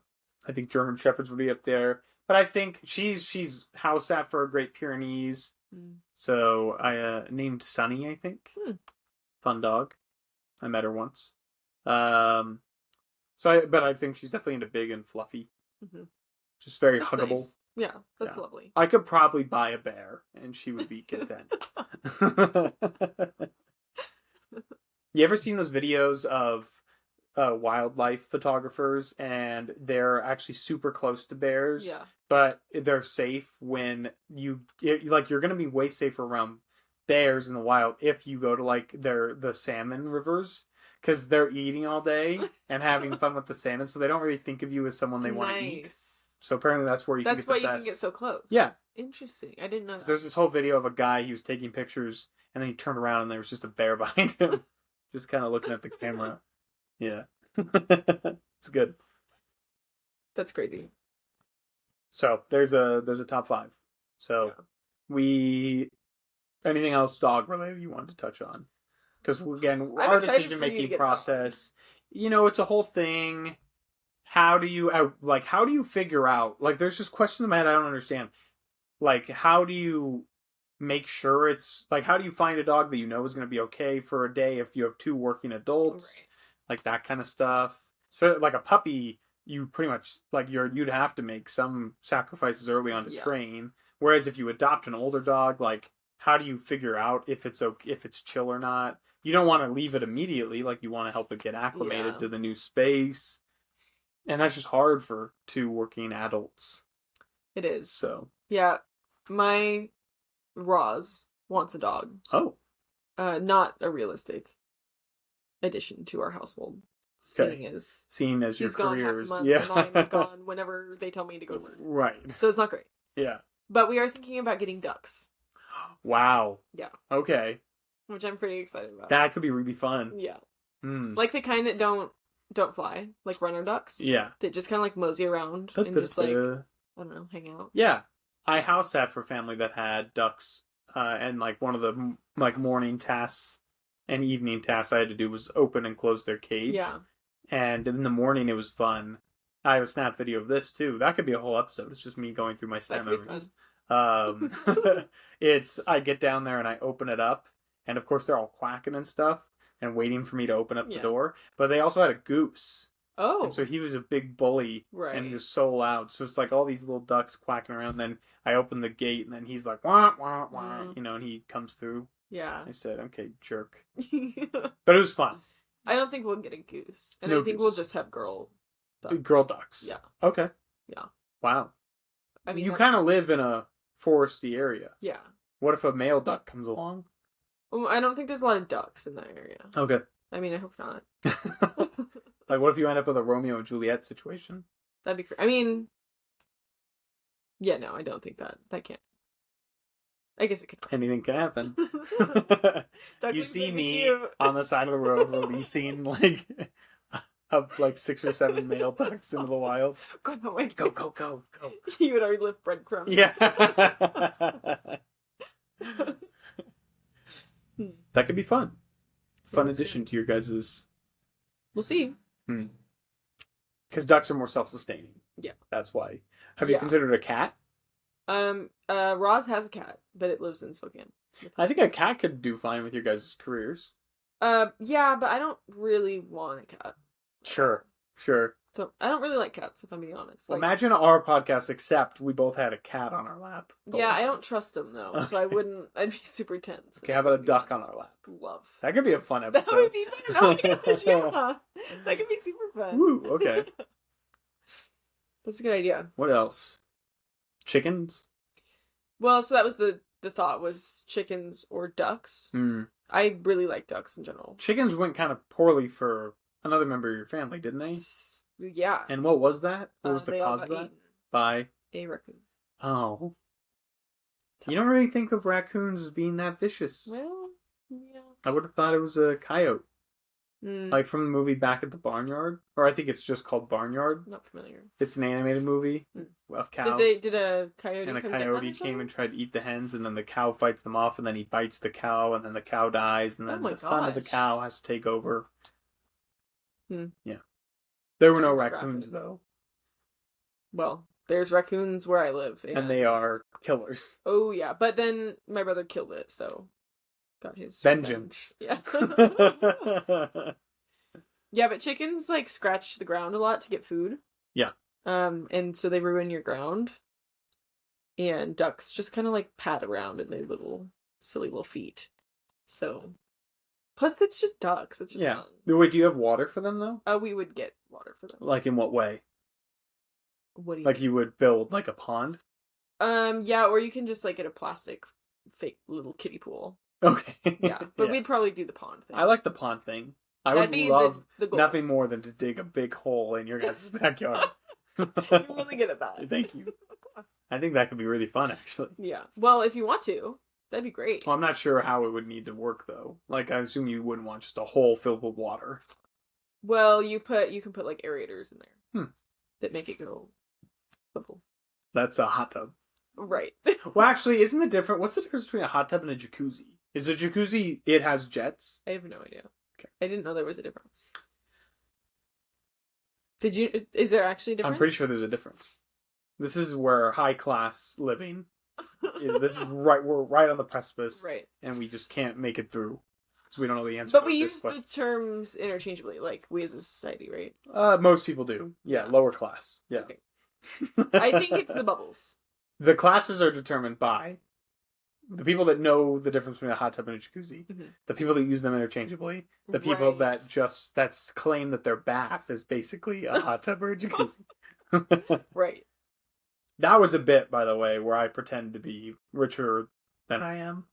I think German Shepherds would be up there. But I think she's house sat for a Great Pyrenees. Mm. So I named Sunny, I think. Fun dog. I met her once. But I think she's definitely into big and fluffy. Mm-hmm. Just very huggable. Nice. Yeah, that's lovely. I could probably buy a bear and she would be content. You ever seen those videos of wildlife photographers and they're actually super close to bears? Yeah. But they're safe when you're going to be way safer around bears in the wild if you go to like the salmon rivers. Because they're eating all day and having fun with the salmon, so they don't really think of you as someone they want to eat. So apparently that's where you can get the best. That's why you can get so close. Yeah. Interesting. I didn't know that. There's this whole video of a guy, he was taking pictures, and then he turned around and there was just a bear behind him. Just kind of looking at the camera. Yeah. It's good. That's crazy. So there's a top 5. So anything else dog related you wanted to touch on? Because again, our decision-making process, it's a whole thing. How do you figure out, like, there's just questions in my head I don't understand. Like, how do you make sure it's, like, how do you find a dog that you know is going to be okay for a day if you have 2 working adults? Right. Like, that kind of stuff. So, like, a puppy, you pretty much, like, you'd have to make some sacrifices early on to train. Whereas if you adopt an older dog, like, how do you figure out if it's chill or not? You don't want to leave it immediately. Like, you want to help it get acclimated to the new space. And that's just hard for 2 working adults. It is. So. Yeah. My Roz wants a dog. Oh. Not a realistic addition to our household. Seeing as your careers. Gone half a month and I'm gone whenever they tell me to go to work. Right. So it's not great. Yeah. But we are thinking about getting ducks. Wow. Yeah. Okay. Which I'm pretty excited about. That could be really fun. Yeah. Hmm. Like the kind that don't fly, like runner ducks. Yeah. That just kind of like mosey around and just like, I don't know, hang out. Yeah. I house sat for a family that had ducks, and like one of the like morning tasks and evening tasks I had to do was open and close their cage. Yeah. And in the morning it was fun. I have a snap video of this too. That could be a whole episode. It's just me going through my snap memories. It's I get down there and I open it up, and of course they're all quacking and stuff and waiting for me to open up the door. But they also had a goose. Oh. And so he was a big bully and just so loud. So it's like all these little ducks quacking around. Then I open the gate and then he's like, wah, wah, wah, you know, and he comes through. Yeah. I said, okay, jerk. But it was fun. I don't think we'll get a goose. And No I think goose. we'll just have girl ducks. Girl ducks. Yeah. Okay. Yeah. Wow. I mean, you kind of live in a foresty area. Yeah. What if a male duck comes along? Well, I don't think there's a lot of ducks in that area. Okay. I mean, I hope not. Like, what if you end up with a Romeo and Juliet situation? That'd be I mean, yeah, no, I don't think that can't. I guess it could. Anything can happen. You see me on the side of the road releasing like up like 6 or 7 male ducks into the wild. Go, no, wait. Go, go, go, go. You would already lift breadcrumbs. Yeah. That could be fun. Fun addition to your guys's. We'll see. Because ducks are more self-sustaining. Yeah. That's why. Have you considered a cat? Roz has a cat, but it lives in Spokane. I think a cat could do fine with your guys' careers. Yeah, but I don't really want a cat. Sure. So I don't really like cats, if I'm being honest. Like, imagine our podcast, except we both had a cat on our lap. Yeah, I don't trust him though, so I wouldn't. I'd be super tense. Okay, how about a duck on our lap? Love. That could be a fun episode. That would be fun. Oh my gosh, yeah. That could be super fun. Woo, okay. That's a good idea. What else? Chickens? Well, so that was the thought was chickens or ducks. I really like ducks in general. Chickens went kind of poorly for another member of your family, didn't they? Yeah. And what was that? What was the cause of that? By a raccoon. Oh. You don't really think of raccoons as being that vicious. Well, yeah. I would have thought it was a coyote. Like from the movie Back at the Barnyard. Or I think it's just called Barnyard. Not familiar. It's an animated movie of cows. Did a coyote and a coyote came and tried to eat the hens, and then the cow fights them off, and then he bites the cow, and then the cow dies, and then the son of the cow has to take over. Yeah. There were no raccoons, though. Well, there's raccoons where I live. And they are killers. Oh, yeah. But then my brother killed it, so got his vengeance. Yeah. Yeah, but chickens, like, scratch the ground a lot to get food. Yeah. And so they ruin your ground. And ducks just kind of, like, pat around in their little, silly little feet. So... Plus, it's just ducks. It's just fun. Wait, do you have water for them, though? We would get water for them. Like, in what way? What do you Like, you would build, like, a pond? Yeah, or you can just, like, get a plastic fake little kiddie pool. Okay. Yeah, but we'd probably do the pond thing. I like the pond thing. I would love the goal. Nothing more than to dig a big hole in your guys' backyard. You're really good at that. Thank you. I think that could be really fun, actually. Yeah. Well, if you want to... That'd be great. Well, I'm not sure how it would need to work, though. Like, I assume you wouldn't want just a hole filled with water. Well, you can put like aerators in there that make it go bubble. That's a hot tub. Right. Well, actually, isn't the difference? What's the difference between a hot tub and a jacuzzi? Is a jacuzzi, it has jets? I have no idea. Okay. I didn't know there was a difference. Is there actually a difference? I'm pretty sure there's a difference. This is where high class living... This is right. We're right on the precipice, right? And we just can't make it through because we don't know the answer. But we use the terms interchangeably, like we as a society, right? Most people do. Yeah, lower class. Yeah. Okay. I think it's the bubbles. The classes are determined by the people that know the difference between a hot tub and a jacuzzi, the people that use them interchangeably, the people that claim that their bath is basically a hot tub or a jacuzzi. Right. That was a bit, by the way, where I pretend to be richer than I am.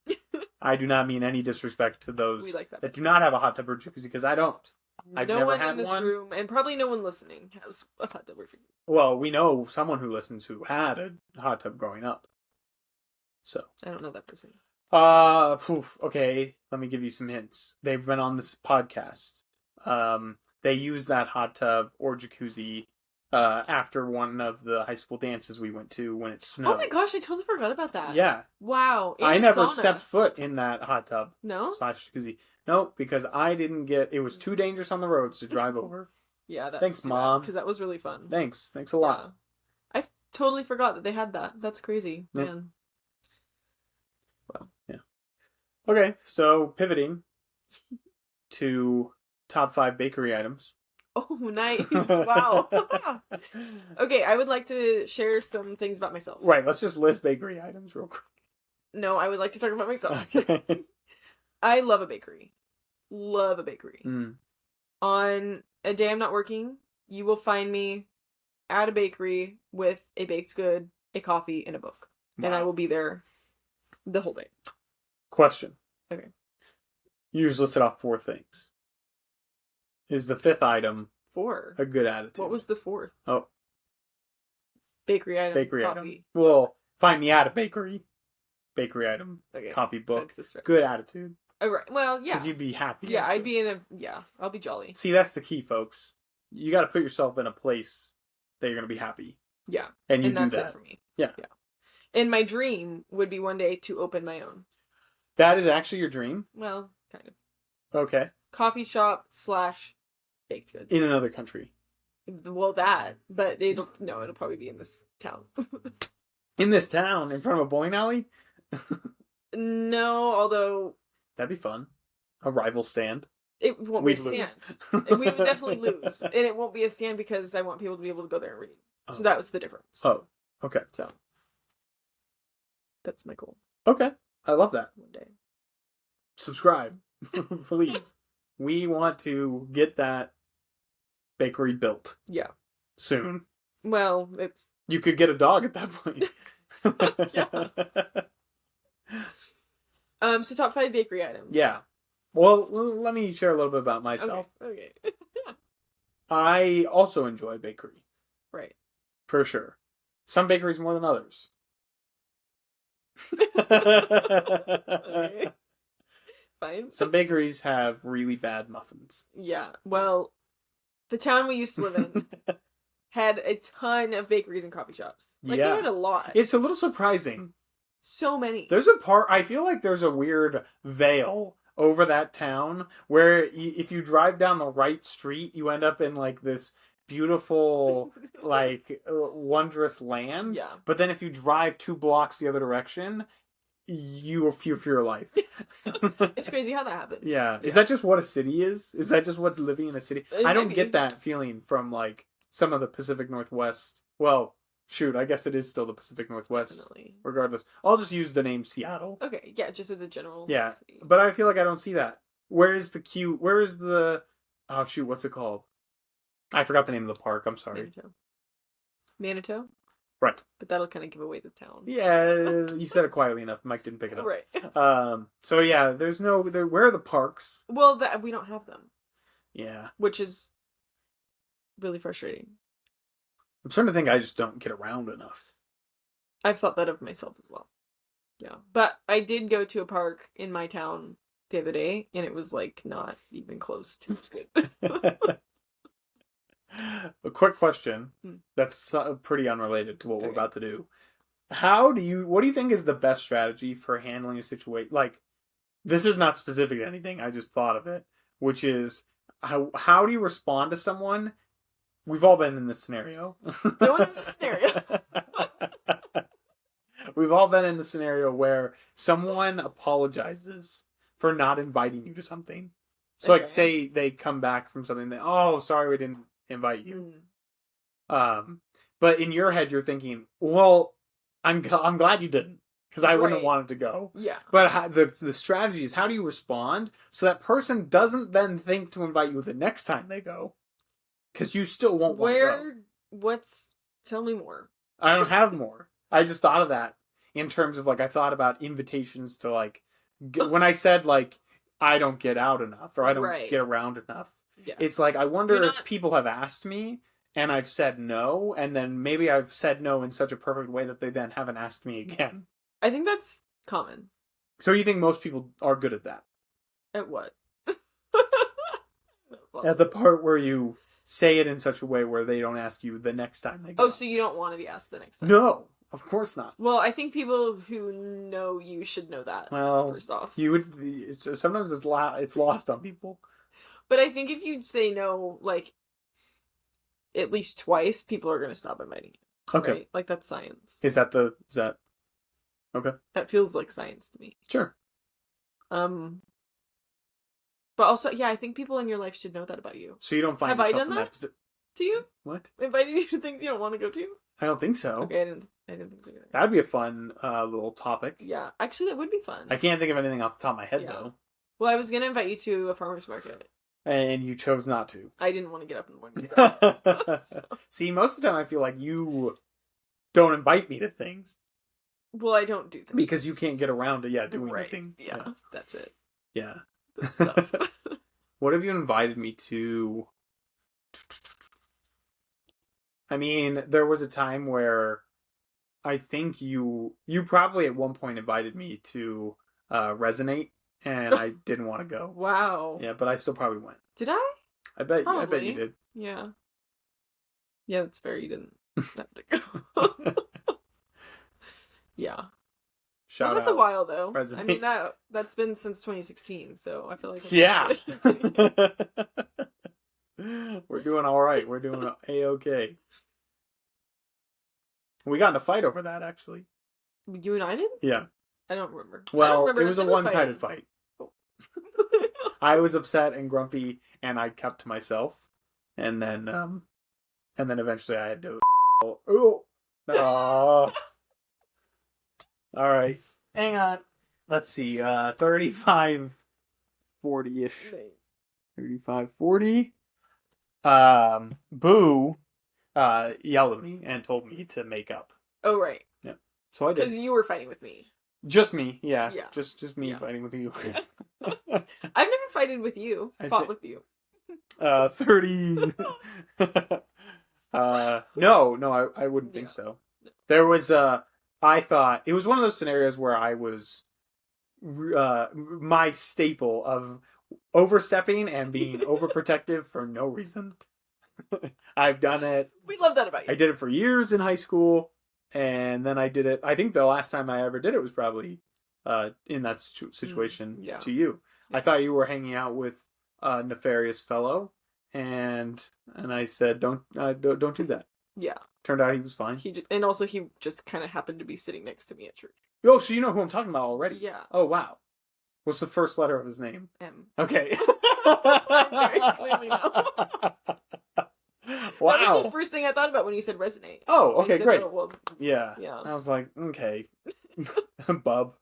I do not mean any disrespect to those that do not have a hot tub or jacuzzi, because I don't. I've no never one had in this one. room, and probably no one listening, has a hot tub or jacuzzi. Well, we know someone who listens who had a hot tub growing up. So I don't know that person. Okay, let me give you some hints. They've been on this podcast. They use that hot tub or jacuzzi after one of the high school dances we went to when it snowed. Oh my gosh, I totally forgot about that. Yeah. Wow. I never stepped foot in that hot tub. No? / jacuzzi. No, because I didn't get. It was too dangerous on the roads to drive over. Yeah, that's Thanks, Mom. Because that was really fun. Thanks a lot. Yeah. I totally forgot that they had that. That's crazy, Yep. man. Wow. Yeah. Okay, so pivoting to top 5 bakery items. Oh, nice. Wow. Okay, I would like to share some things about myself. Right, let's just list bakery items real quick. No, I would like to talk about myself. Okay. I love a bakery. Love a bakery. Mm. On a day I'm not working, you will find me at a bakery with a baked good, a coffee, and a book. Wow. And I will be there the whole day. Question. Okay. You just listed off 4 things. Is the 5th item 4. a good attitude? What was the 4th? Oh. Bakery item. Bakery coffee. item. Well, find me at a bakery. Bakery item. Okay. Coffee, book. That's a Good attitude. Oh, right. Well, yeah. Because you'd be happy. Yeah, I'd be in a... Yeah, I'll be jolly. See, that's the key, folks. You got to put yourself in a place that you're going to be happy. Yeah. And you and do that's that. it for me. Yeah. Yeah. And my dream would be one day to open my own. That is actually your dream? Well, kind of. Okay. Coffee shop / baked goods. In another country. Well, that. But it'll probably be in this town. In this town? In front of a bowling alley? No, although... That'd be fun. A rival stand. It won't We'd be a stand. lose. We would definitely lose. And it won't be a stand because I want people to be able to go there and read. Oh. So that was the difference. Oh, okay. So that's my goal. Okay. I love that. One day. Subscribe, please. We want to get that bakery built Yeah. soon. Well, it's... You could get a dog at that point. So top 5 bakery items. Yeah. Well, let me share a little bit about myself. Okay. I also enjoy bakery. Right. For sure. Some bakeries more than others. Okay. Fine. Some bakeries have really bad muffins. Yeah. Well, the town we used to live in had a ton of bakeries and coffee shops. Like, Yeah. they had a lot. It's a little surprising. So many. There's a part, I feel like there's a weird veil over that town where if you drive down the right street, you end up in like this beautiful, like wondrous land. Yeah. But then if you drive 2 blocks the other direction, you fear for your life. It's crazy how that happens. Yeah. Is that just what a city is? Is that just what living in a city? I don't Maybe. get that feeling from like some of the Pacific Northwest. Well, shoot, I guess it is still the Pacific Northwest. Definitely. Regardless. I'll just use the name Seattle. Okay, yeah, just as a general. Yeah. city. But I feel like I don't see that. Where is the oh shoot, what's it called? I forgot the name of the park, I'm sorry. Manitou? Right. But that'll kind of give away the town. Yeah, you said it quietly enough. Mike didn't pick it up. Right. So yeah, where are the parks? Well, we don't have them, Yeah. which is really frustrating. I'm starting to think I just don't get around enough. I've thought that of myself as well. Yeah. But I did go to a park in my town the other day, and it was like not even close to as good. A quick question that's pretty unrelated to what we're about to do. What do you think is the best strategy for handling a situation? Like, this is not specific to anything. I just thought of it, which is how do you respond to someone? We've all been in this scenario. No one in this scenario. We've all been in the scenario where someone apologizes for not inviting you to something. So, like, say they come back from something that, oh, sorry, we didn't invite you. But in your head, you're thinking, well, I'm glad you didn't, because I wouldn't have wanted to go. Yeah. But the strategy is, how do you respond so that person doesn't then think to invite you the next time they go? Because you still won't want to go. Tell me more. I don't have more. I just thought of that in terms of, like, I thought about invitations to, like, when I said, like, I don't get out enough, or I don't get around enough. Yeah. It's like, I wonder if people have asked me, and I've said no, and then maybe I've said no in such a perfect way that they then haven't asked me again. I think that's common. So you think most people are good at that? At what? At the part where you say it in such a way where they don't ask you the next time they go. Oh, so you don't want to be asked the next time? No, of course not. Well, I think people who know you should know that. Well, first off, you would. Sometimes it's lost on people. But I think if you say no, like at least twice, people are going to stop inviting you. Okay, right? Like that's science. Is that okay? That feels like science to me. Sure. But also, yeah, I think people in your life should know that about you. So you don't find Have I yourself done in that? position. To you? What? Invited you to things you don't want to go to? I don't think so. Okay, I didn't think so either. That'd be a fun little topic. Yeah, actually, that would be fun. I can't think of anything off the top of my head though. Well, I was gonna invite you to a farmer's market. And you chose not to. I didn't want to get up in the morning. So. See, most of the time I feel like you don't invite me to things. Well, I don't do things. Because you can't get around to, doing anything. Yeah, that's it. Yeah. That's stuff. What have you invited me to? I mean, there was a time where I think you probably at one point invited me to Resonate, and I didn't want to go. Wow. Yeah, but I still probably went. Did I? I bet you did. Yeah. Yeah, that's fair. You didn't have to go. Yeah. Shout that's out. a while though. Resonate. I mean that's been since 2016, so I feel like yeah. We're doing all right. We're doing A-okay. We got in a fight over that actually. You and I did? Yeah. I don't remember. Well, it was a one-sided fight. I was upset and grumpy, and I kept to myself, and then eventually I had to. Oh, all right. Hang on. Let's see. 35, 40-ish. Nice. 35, 40. Boo, yelled at me and told me to make up. Oh right. Yeah. So I did. Because you were fighting with me. Just me, yeah. Yeah. Just me fighting with you. I've never fighted with you. Fought with you. 30. No, I wouldn't think so. There was I thought it was one of those scenarios where I was my staple of overstepping and being overprotective for no reason. I've done it. We love that about you. I did it for years in high school. And then I did it. I think the last time I ever did it was probably in that situation to you. Yeah. I thought you were hanging out with a nefarious fellow, and I said, "Don't do that." Yeah. Turned out he was fine. And also he just kind of happened to be sitting next to me at church. Oh, so you know who I'm talking about already? Yeah. Oh wow. What's the first letter of his name? M. Okay. Very clearly know. Wow. That was the first thing I thought about when you said Resonate. Oh, okay, great. Oh, well, yeah. I was like, okay, bub.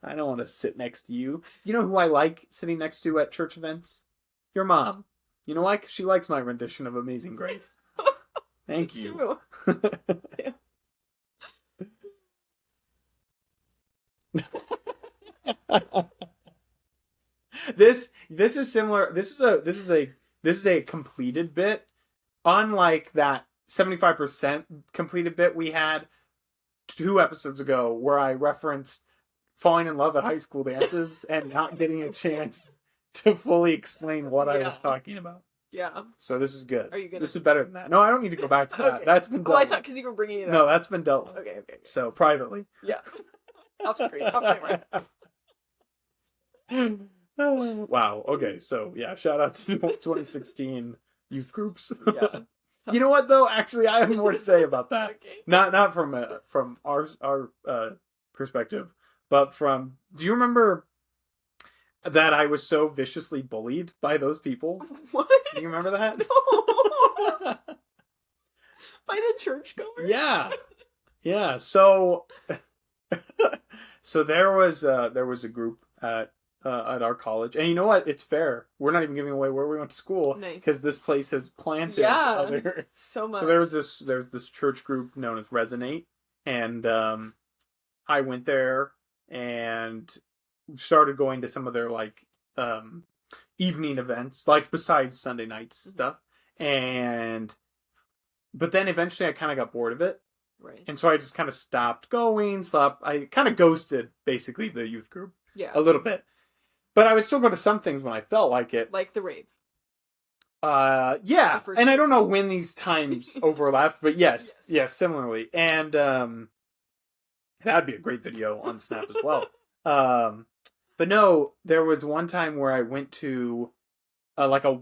I don't want to sit next to you. You know who I like sitting next to at church events? Your mom. You know why? 'Cause she likes my rendition of Amazing Grace. Thank you. This is similar. This is a completed bit, unlike that 75% completed bit we had 2 episodes ago, where I referenced falling in love at high school dances and not getting a chance to fully explain what I was talking about. Yeah. So this is good. Are you gonna? This is better than that. No, I don't need to go back to that. Okay. That's been dealt. Well, I thought because you were bringing it up. No, that's been dealt with. Okay. So privately. Yeah. Off screen. Off camera. Wow. Okay. So yeah, shout out to 2016 youth groups. Yeah. You know what though? Actually, I have more to say about that. Okay. Not from our perspective, but from. Do you remember that I was so viciously bullied by those people? What? Do you remember that? No. By the churchgoers? Yeah. So there was a group at our college, and you know what? It's fair. We're not even giving away where we went to school because this place has planted other so much. So there's this church group known as Resonate, and I went there and started going to some of their like evening events, like besides Sunday night stuff, but then eventually I kind of got bored of it, Right. And so I just kind of stopped going, I kind of ghosted, basically, the youth group Yeah. a little bit. But I would still go to some things when I felt like it. Like the rave. Yeah. And I don't know when these times overlapped, but yes, similarly. And that'd be a great video on Snap as well. But no, there was one time where I went to like a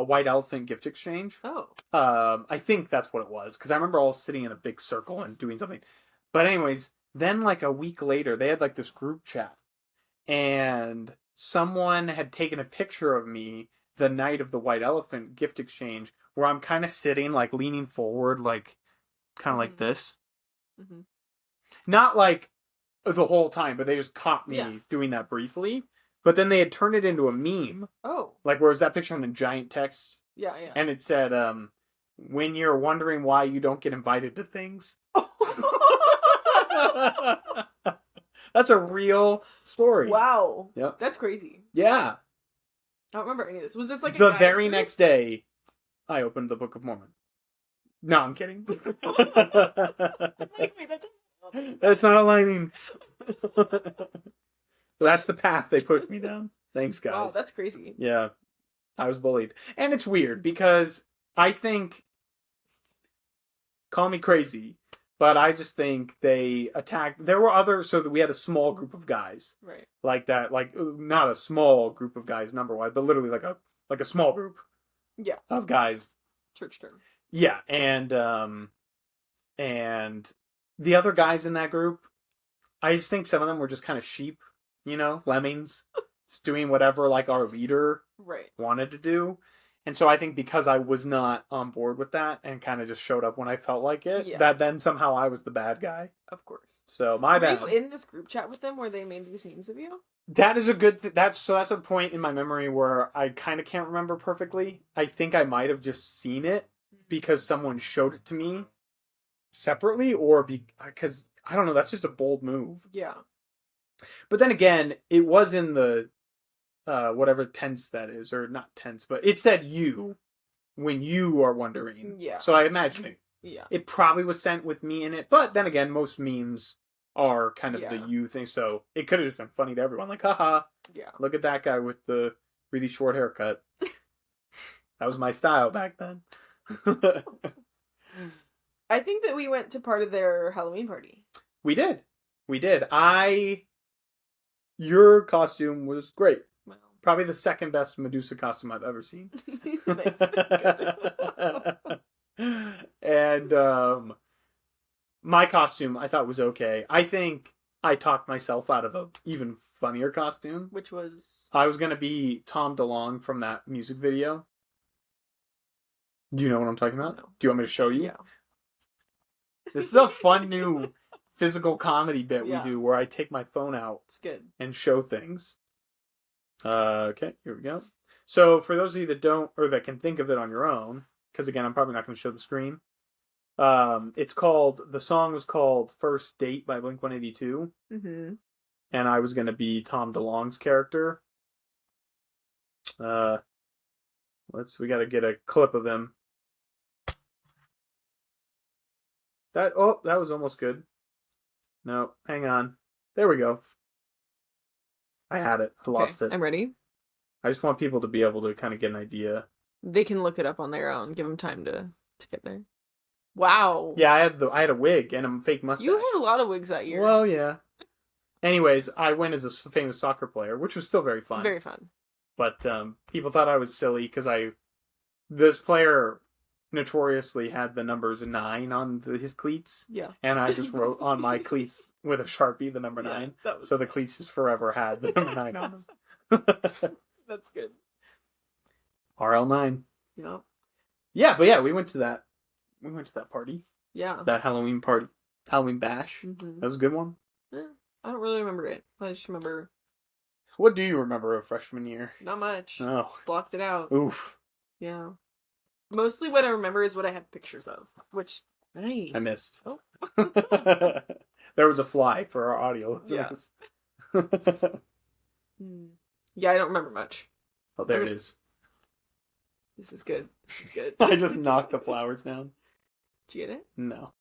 white elephant gift exchange. Oh. I think that's what it was, because I remember all sitting in a big circle and doing something. But anyways, then like a week later, they had like this group chat, and someone had taken a picture of me the night of the white elephant gift exchange, where I'm kind of sitting, like leaning forward, like kind of like this. Mm-hmm. Not like the whole time, but they just caught me doing that briefly. But then they had turned it into a meme. Oh. Like, where was that picture on the giant text? Yeah, yeah. And it said, when you're wondering why you don't get invited to things. That's a real story. Wow. Yep. That's crazy. Yeah. I don't remember any of this. Was this like the very next day, I opened the Book of Mormon. No, I'm kidding. That's not aligning. That's the path they put me down. Thanks, guys. Wow, that's crazy. Yeah. I was bullied. And it's weird because I think, call me crazy, but I just think they attacked. There were others, so that we had a small group of guys. Right. Like that, like not a small group of guys number-wise, but literally like a small group. Yeah. Of guys. Church term. Yeah, and the other guys in that group, I just think some of them were just kind of sheep, lemmings, just doing whatever like our leader wanted to do. And so I think because I was not on board with that and kind of just showed up when I felt like it, that then somehow I was the bad guy. Of course. So my bad. Were you in this group chat with them where they made these memes of you? That is a good that's a point in my memory where I kind of can't remember perfectly. I think I might have just seen it because someone showed it to me separately, or because I don't know, that's just a bold move. Yeah. But then again, it was in the whatever tense that is, or not tense, but it said you when you are wondering. Yeah. So I imagine it. Yeah. It probably was sent with me in it, but then again, most memes are kind of the you thing, so it could have just been funny to everyone, like, haha, look at that guy with the really short haircut. That was my style back then. I think that we went to part of their Halloween party. We did. Your costume was great. Wow. Probably the second best Medusa costume I've ever seen. And my costume I thought was okay. I think I talked myself out of an even funnier costume. Which was? I was going to be Tom DeLonge from that music video. Do you know what I'm talking about? No. Do you want me to show you? Yeah. This is a fun new physical comedy bit we do where I take my phone out and show things. Okay, here we go. So for those of you that don't, or that can think of it on your own, because again, I'm probably not going to show the screen. The song was called First Date by Blink-182. Mm-hmm. And I was going to be Tom DeLonge's character. We got to get a clip of him. That was almost good. No, hang on. There we go. I had it. I lost it. I'm ready. I just want people to be able to kind of get an idea. They can look it up on their own. Give them time to get there. Wow. Yeah, I had a wig and a fake mustache. You had a lot of wigs that year. Well, yeah. Anyways, I went as a famous soccer player, which was still very fun. Very fun. But people thought I was silly because this player notoriously had the numbers 9 on his cleats. Yeah. And I just wrote on my cleats with a Sharpie the number 9. So the cleats just forever had the number 9 on them. That's good. RL9. Yeah. Yeah, but yeah, we went to that party. Yeah. That Halloween party. Halloween bash. Mm-hmm. That was a good one. Yeah. I don't really remember it. I just remember. What do you remember of freshman year? Not much. Oh. Blocked it out. Oof. Yeah. Mostly what I remember is what I had pictures of, which, nice. I missed. Oh. There was a fly for our audio listeners. Yeah, I don't remember much. Oh, there it is. This is good. I just knocked the flowers down. Did you get it? No.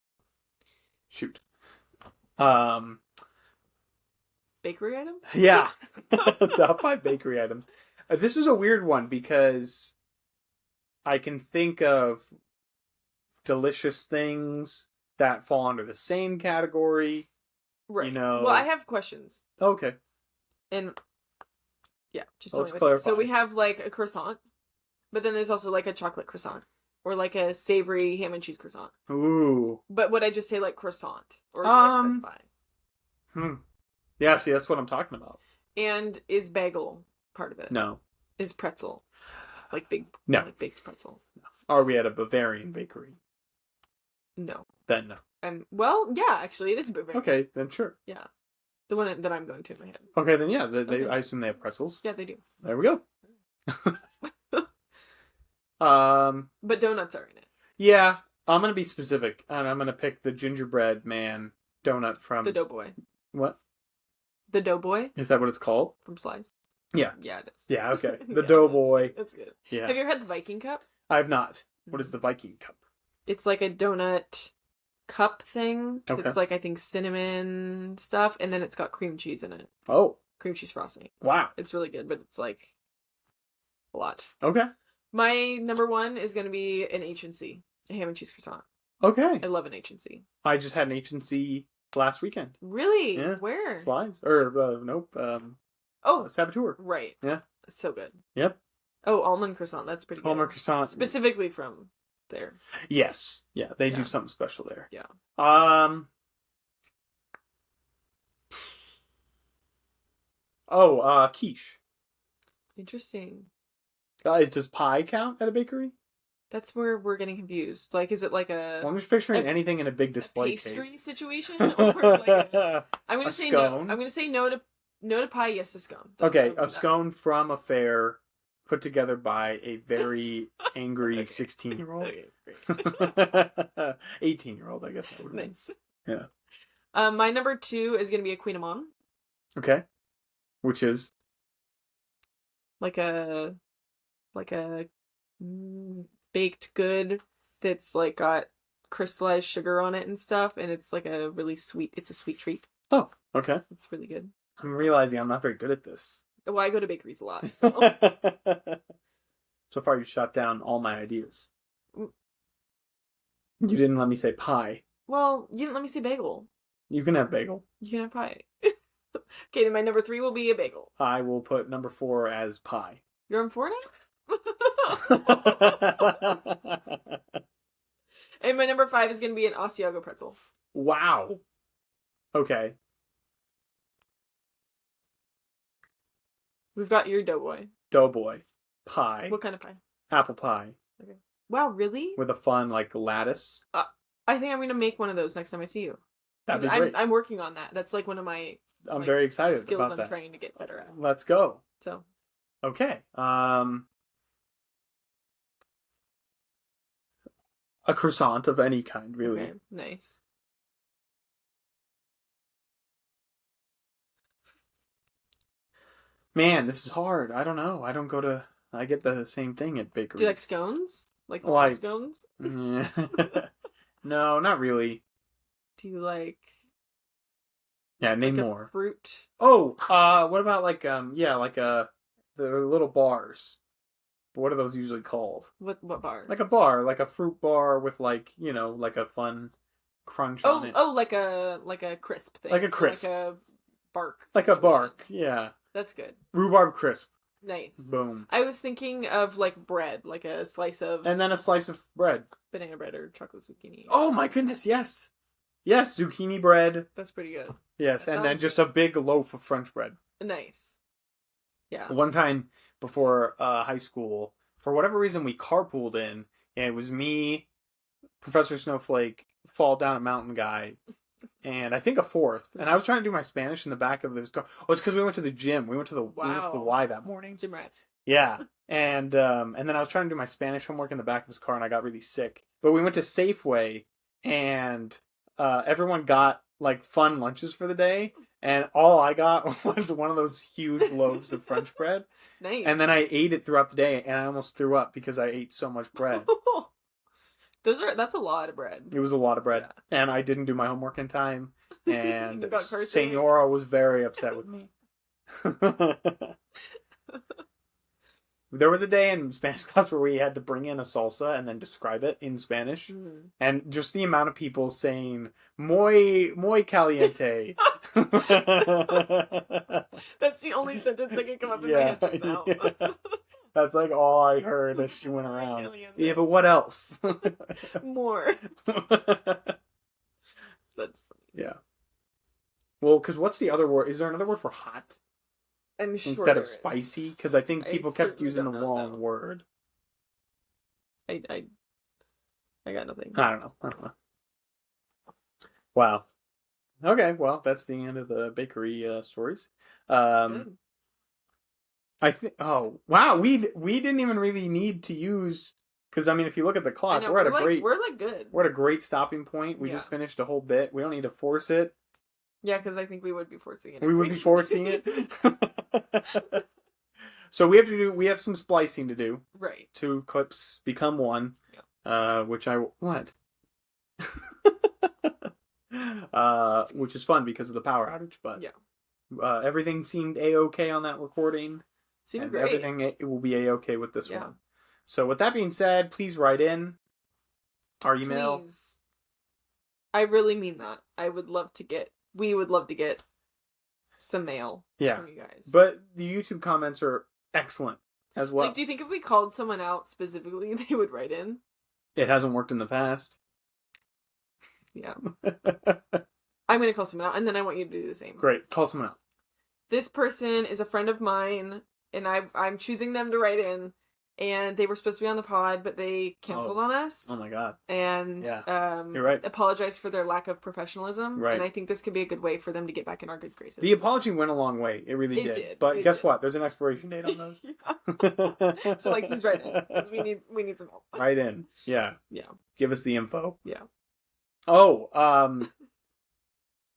Shoot. Bakery item? Yeah. Top 5 bakery items. This is a weird one because I can think of delicious things that fall under the same category. Right. You know. Well, I have questions. Okay. And yeah, just Let's tell me clarify. So we have like a croissant, but then there's also like a chocolate croissant. Or like a savory ham and cheese croissant. Ooh. But would I just say like croissant? Or do I specify? Yeah, see, that's what I'm talking about. And is bagel part of it? No. Is pretzel? Like like baked pretzel? No. Are we at a Bavarian bakery? No. Then no. Well, yeah, actually, it is Bavarian. Okay, then sure. Yeah. The one that I'm going to in my head. Okay, then yeah, Okay. I assume they have pretzels. Yeah, they do. There we go. But donuts are in it. Yeah, I'm gonna be specific, and I'm gonna pick the gingerbread man donut from The Doughboy. What? The Doughboy Is that what it's called? from Slice. Yeah. Yeah, it is. Yeah, okay. The Yeah, Doughboy. That's good. Yeah. Have you ever had the Viking cup? I've not. What is the Viking cup? It's like a donut cup thing. Okay. It's like, I think, cinnamon stuff, and then it's got cream cheese in it. Oh. Cream cheese frosting. Wow. It's really good, but it's like a lot. Okay. My number 1 is going to be an H&C, a ham and cheese croissant. Okay. I love an H&C. I just had an H&C last weekend. Really? Yeah. Where? Slides. Or, nope. Saboteur. Right. Yeah. So good. Yep. Oh, almond croissant. That's pretty good. Almond croissant. Specifically from there. Yes. Yeah, they Yeah. do something special there. Yeah. Quiche. Interesting. Does pie count at a bakery? That's where we're getting confused. Like, is it like Well, I'm just picturing anything in a big display pastry case. situation? Or like I'm gonna A say scone? no. I'm gonna say no to pie, yes to scone. Okay, a scone from a fair put together by a very angry Okay. 16-year-old. Okay, great. 18-year-old, I guess. That would Nice. Yeah. My number 2 is gonna be a Queen Amon. Okay. Which is? Like a baked good that's like got crystallized sugar on it and stuff, and it's like a really sweet. It's a sweet treat. Oh, okay. It's really good. I'm realizing I'm not very good at this. Well, I go to bakeries a lot, so. So far, you shot down all my ideas. Mm. You didn't let me say pie. Well, you didn't let me say bagel. You can have bagel. You can have pie. Okay, then my number 3 will be a bagel. I will put number 4 as pie. You're on 4 now? And my number 5 is going to be an Asiago pretzel. Wow. Okay. We've got your Doughboy. Doughboy. Pie. What kind of pie? Apple pie. Okay. Wow, really? With a fun, lattice. I think I'm going to make one of those next time I see you. That'd be great. I'm working on that. That's like one of my I'm very excited skills about I'm that. trying to get better at. Let's go. So. Okay. A croissant of any kind, really. Okay, nice. Man, this is hard. I don't know. I get the same thing at bakeries. Do you like scones? Like Well, scones? Yeah. No, not really. Do you like Name like more. A fruit? Oh, what about the little bars? What are those usually called? What bar? Like a bar, like a fruit bar with like a fun crunch on it. Oh, like a crisp thing. Like a crisp. Like a bark. Like a situation. bark, yeah. That's good. Rhubarb crisp. Nice. Boom. I was thinking of like bread, like a slice of And then a slice of bread. banana bread or chocolate zucchini. Oh my goodness, yes. Yes, zucchini bread. That's pretty good. Yes, and then sounds just good. a big loaf of French bread. Nice. Yeah. One time before high school, for whatever reason, we carpooled in, and it was me, Professor Snowflake, Fall Down a Mountain guy, and I think a fourth. And I was trying to do my Spanish in the back of this car. Oh, it's because we went to the gym. We went to the Y that morning. Gym rats. Yeah, and then I was trying to do my Spanish homework in the back of his car, and I got really sick. But we went to Safeway, and everyone got like fun lunches for the day, and all I got was one of those huge loaves of French bread. Nice. And then I ate it throughout the day, and I almost threw up because I ate so much bread. That's a lot of bread. It was a lot of bread. Yeah. And I didn't do my homework in time. And You got car sick. Senora was very upset with me. There was a day in Spanish class where we had to bring in a salsa and then describe it in Spanish. Mm. And just the amount of people saying, muy caliente. That's the only sentence that can come up in my Yeah, head just now. yeah. That's like all I heard as she went around. Caliente. Yeah, but what else? More. That's funny. Yeah. Well, because what's the other word? Is there another word for hot? I'm sure Instead there of is. spicy? Because I think I people kept certainly using the don't know, wrong though. word. I got nothing. I don't know. Wow. Okay, well, that's the end of the bakery stories. Good. I think. Oh, wow. We didn't even really need to use, because I mean, if you look at the clock, I know, we're at a like, great we're like good. we're at a great stopping point. We Yeah. just finished a whole bit. We don't need to force it. Yeah, because I think we would be forcing it. We would be forcing it. So we have some splicing to do. Right. 2 clips become 1. Yeah. Which which is fun because of the power outage, but yeah. Everything seemed a-okay on that recording. Seemed and great. Everything it will be a-okay with this Yeah. one. So with that being said, please write in our email. Please. I really mean that. We would love to get some mail from you guys. But the YouTube comments are excellent as well. Like, do you think if we called someone out specifically, they would write in? It hasn't worked in the past. Yeah. I'm going to call someone out, and then I want you to do the same. Great. Call someone out. This person is a friend of mine, and I'm choosing them to write in, and they were supposed to be on the pod, but they canceled on us. Oh my god. And You're right. apologize for their lack of professionalism. Right. And I think this could be a good way for them to get back in our good graces. The apology went a long way. It really did. But guess what? There's an expiration date on those. So like, please write in, because we need some help. Write in. Yeah. Yeah. Give us the info. Yeah. Oh,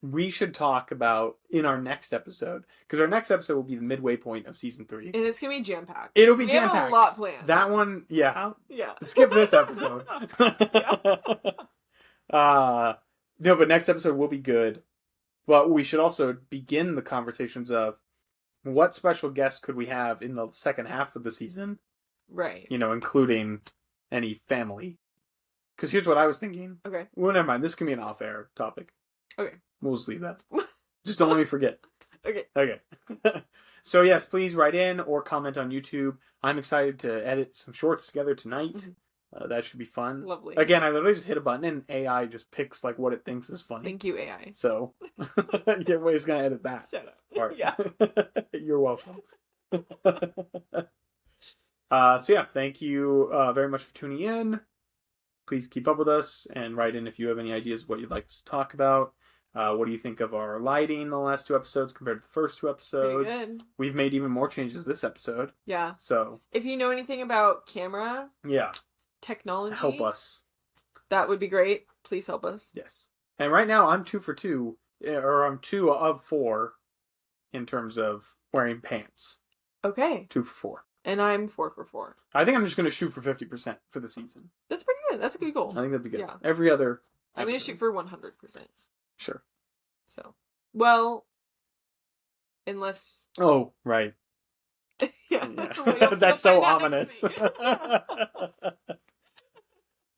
we should talk about in our next episode, because our next episode will be the midway point of season 3. And it's gonna be jam packed. It'll be jam packed. We have a lot planned. That one, yeah. Yeah. Skip this episode. No, but next episode will be good. But we should also begin the conversations of what special guests could we have in the second half of the season? Right. You know, including any family. Because here's what I was thinking. Okay. Well, never mind. This can be an off-air topic. Okay. We'll just leave that. Just don't let me forget. Okay. Okay. So yes, please write in or comment on YouTube. I'm excited to edit some shorts together tonight. Mm-hmm. That should be fun. Lovely. Again, I literally just hit a button and AI just picks like what it thinks is funny. Thank you, AI. So everybody's gonna edit that. Shut up. Part. Yeah. You're welcome. So yeah, thank you very much for tuning in. Please keep up with us and write in if you have any ideas of what you'd like us to talk about. What do you think of our lighting the last 2 episodes compared to the first 2 episodes? Pretty good. We've made even more changes this episode. Yeah. So if you know anything about camera technology, help us. That would be great. Please help us. Yes. And right now I'm 2 for 2, or I'm 2 of 4 in terms of wearing pants. Okay. 2 for 4. And I'm 4 for 4. I think I'm just going to shoot for 50% for the season. That's pretty good. That's a good goal. I think that'd be good. Yeah. Every other episode. I'm going to shoot for 100%. Sure. So, well, unless... Oh, right. Yeah. That's so ominous.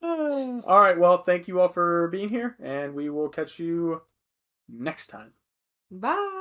All right, well, thank you all for being here, and we will catch you next time. Bye.